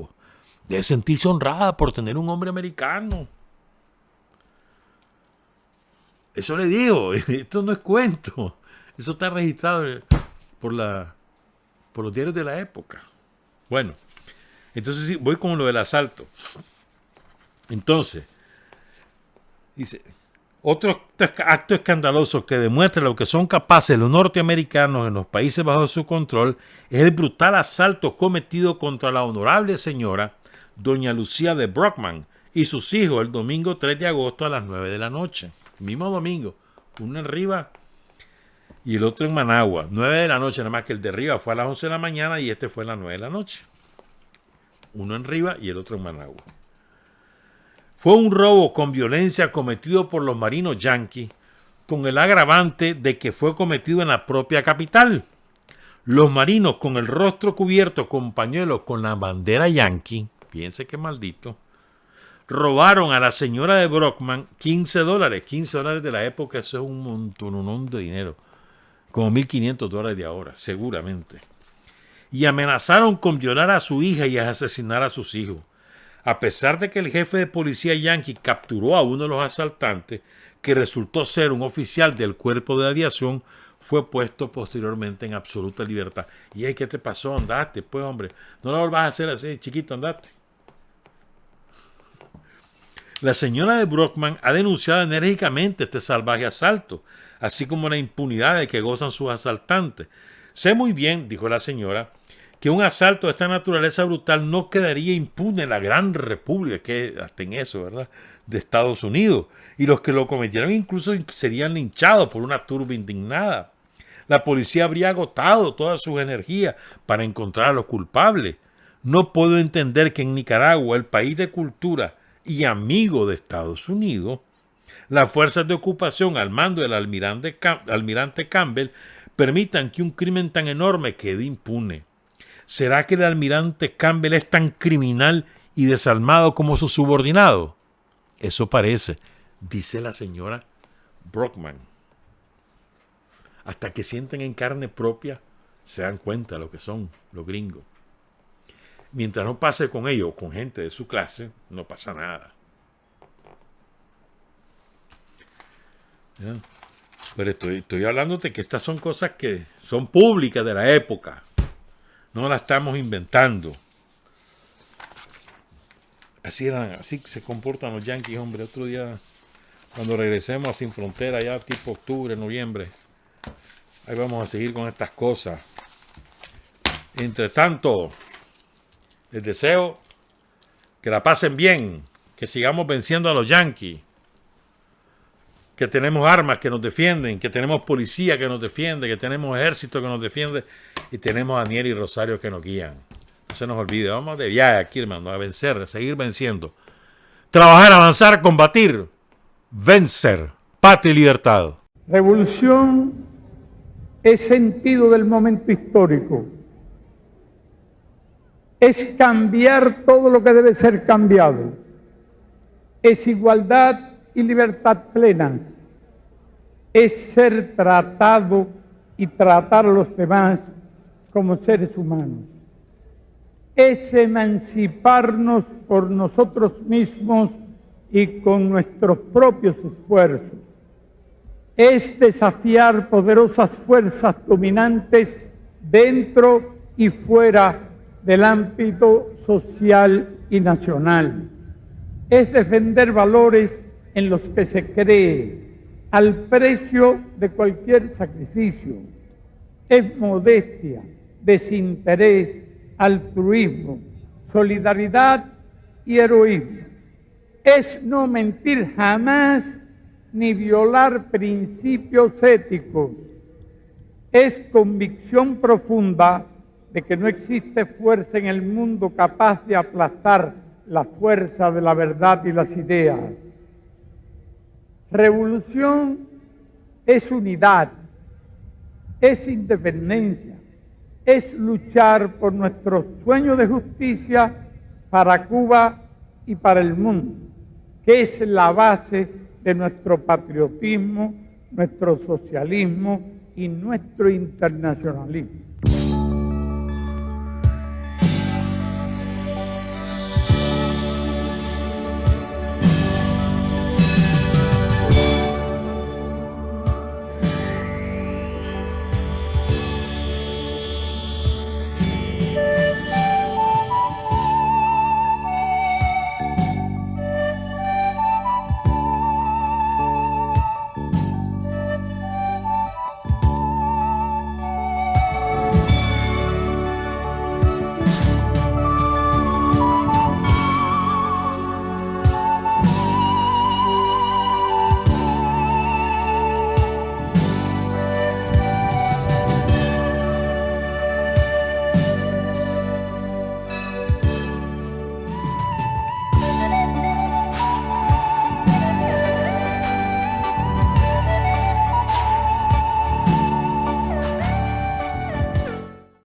Debe sentirse honrada por tener un hombre americano. Eso le digo. Esto no es cuento. Eso está registrado por los diarios de la época. Bueno, entonces sí, voy con lo del asalto. Entonces, dice, otro acto escandaloso que demuestra lo que son capaces los norteamericanos en los países bajo su control es el brutal asalto cometido contra la honorable señora doña Lucía de Brockman y sus hijos el domingo 3 de agosto a las 9 de la noche. Mismo domingo, uno en Riva y el otro en Managua. 9 de la noche, nada más que el de Riva fue a las 11 de la mañana y este fue a las 9 de la noche. Uno en Riva y el otro en Managua. Fue un robo con violencia cometido por los marinos yanquis, con el agravante de que fue cometido en la propia capital. Los marinos, con el rostro cubierto con pañuelos con la bandera yanqui, fíjense qué maldito, robaron a la señora de Brockman $15. $15 de la época, eso es un montón de dinero. Como $1,500 de ahora, seguramente. Y amenazaron con violar a su hija y asesinar a sus hijos. A pesar de que el jefe de policía yanqui capturó a uno de los asaltantes, que resultó ser un oficial del cuerpo de aviación, fue puesto posteriormente en absoluta libertad. ¿Y qué te pasó? Andate, pues, hombre. No lo volvás a hacer así, chiquito, andate. La señora de Brockman ha denunciado enérgicamente este salvaje asalto, así como la impunidad de que gozan sus asaltantes. Sé muy bien, dijo la señora, que un asalto de esta naturaleza brutal no quedaría impune en la gran república, que hasta en eso, ¿verdad?, de Estados Unidos, y los que lo cometieron incluso serían linchados por una turba indignada. La policía habría agotado toda su energía para encontrar a los culpables. No puedo entender que en Nicaragua, el país de cultura y amigo de Estados Unidos, las fuerzas de ocupación al mando del almirante Campbell permitan que un crimen tan enorme quede impune. ¿Será que el almirante Campbell es tan criminal y desalmado como su subordinado? Eso parece, dice la señora Brockman. Hasta que sienten en carne propia, se dan cuenta de lo que son los gringos. Mientras no pase con ellos, con gente de su clase, no pasa nada. ¿Ya? Pero estoy hablándote que estas son cosas que son públicas de la época. No las estamos inventando. Así se comportan los yanquis, hombre. Otro día, cuando regresemos a Sin Frontera, ya tipo octubre, noviembre, ahí vamos a seguir con estas cosas. Entre tanto, les deseo que la pasen bien, que sigamos venciendo a los yanquis, que tenemos armas que nos defienden, que tenemos policía que nos defiende, que tenemos ejército que nos defiende y tenemos a Daniel y Rosario que nos guían. No se nos olvide, vamos de viaje aquí, hermano, a vencer, a seguir venciendo. Trabajar, avanzar, combatir, vencer, patria y libertad. Revolución es sentido del momento histórico. Es cambiar todo lo que debe ser cambiado. Es igualdad y libertad plenas. Es ser tratado y tratar a los demás como seres humanos. Es emanciparnos por nosotros mismos y con nuestros propios esfuerzos. Es desafiar poderosas fuerzas dominantes dentro y fuera del ámbito social y nacional. Es defender valores en los que se cree al precio de cualquier sacrificio. Es modestia, desinterés, altruismo, solidaridad y heroísmo. Es no mentir jamás ni violar principios éticos. Es convicción profunda de que no existe fuerza en el mundo capaz de aplastar la fuerza de la verdad y las ideas. Revolución es unidad, es independencia, es luchar por nuestro sueño de justicia para Cuba y para el mundo, que es la base de nuestro patriotismo, nuestro socialismo y nuestro internacionalismo.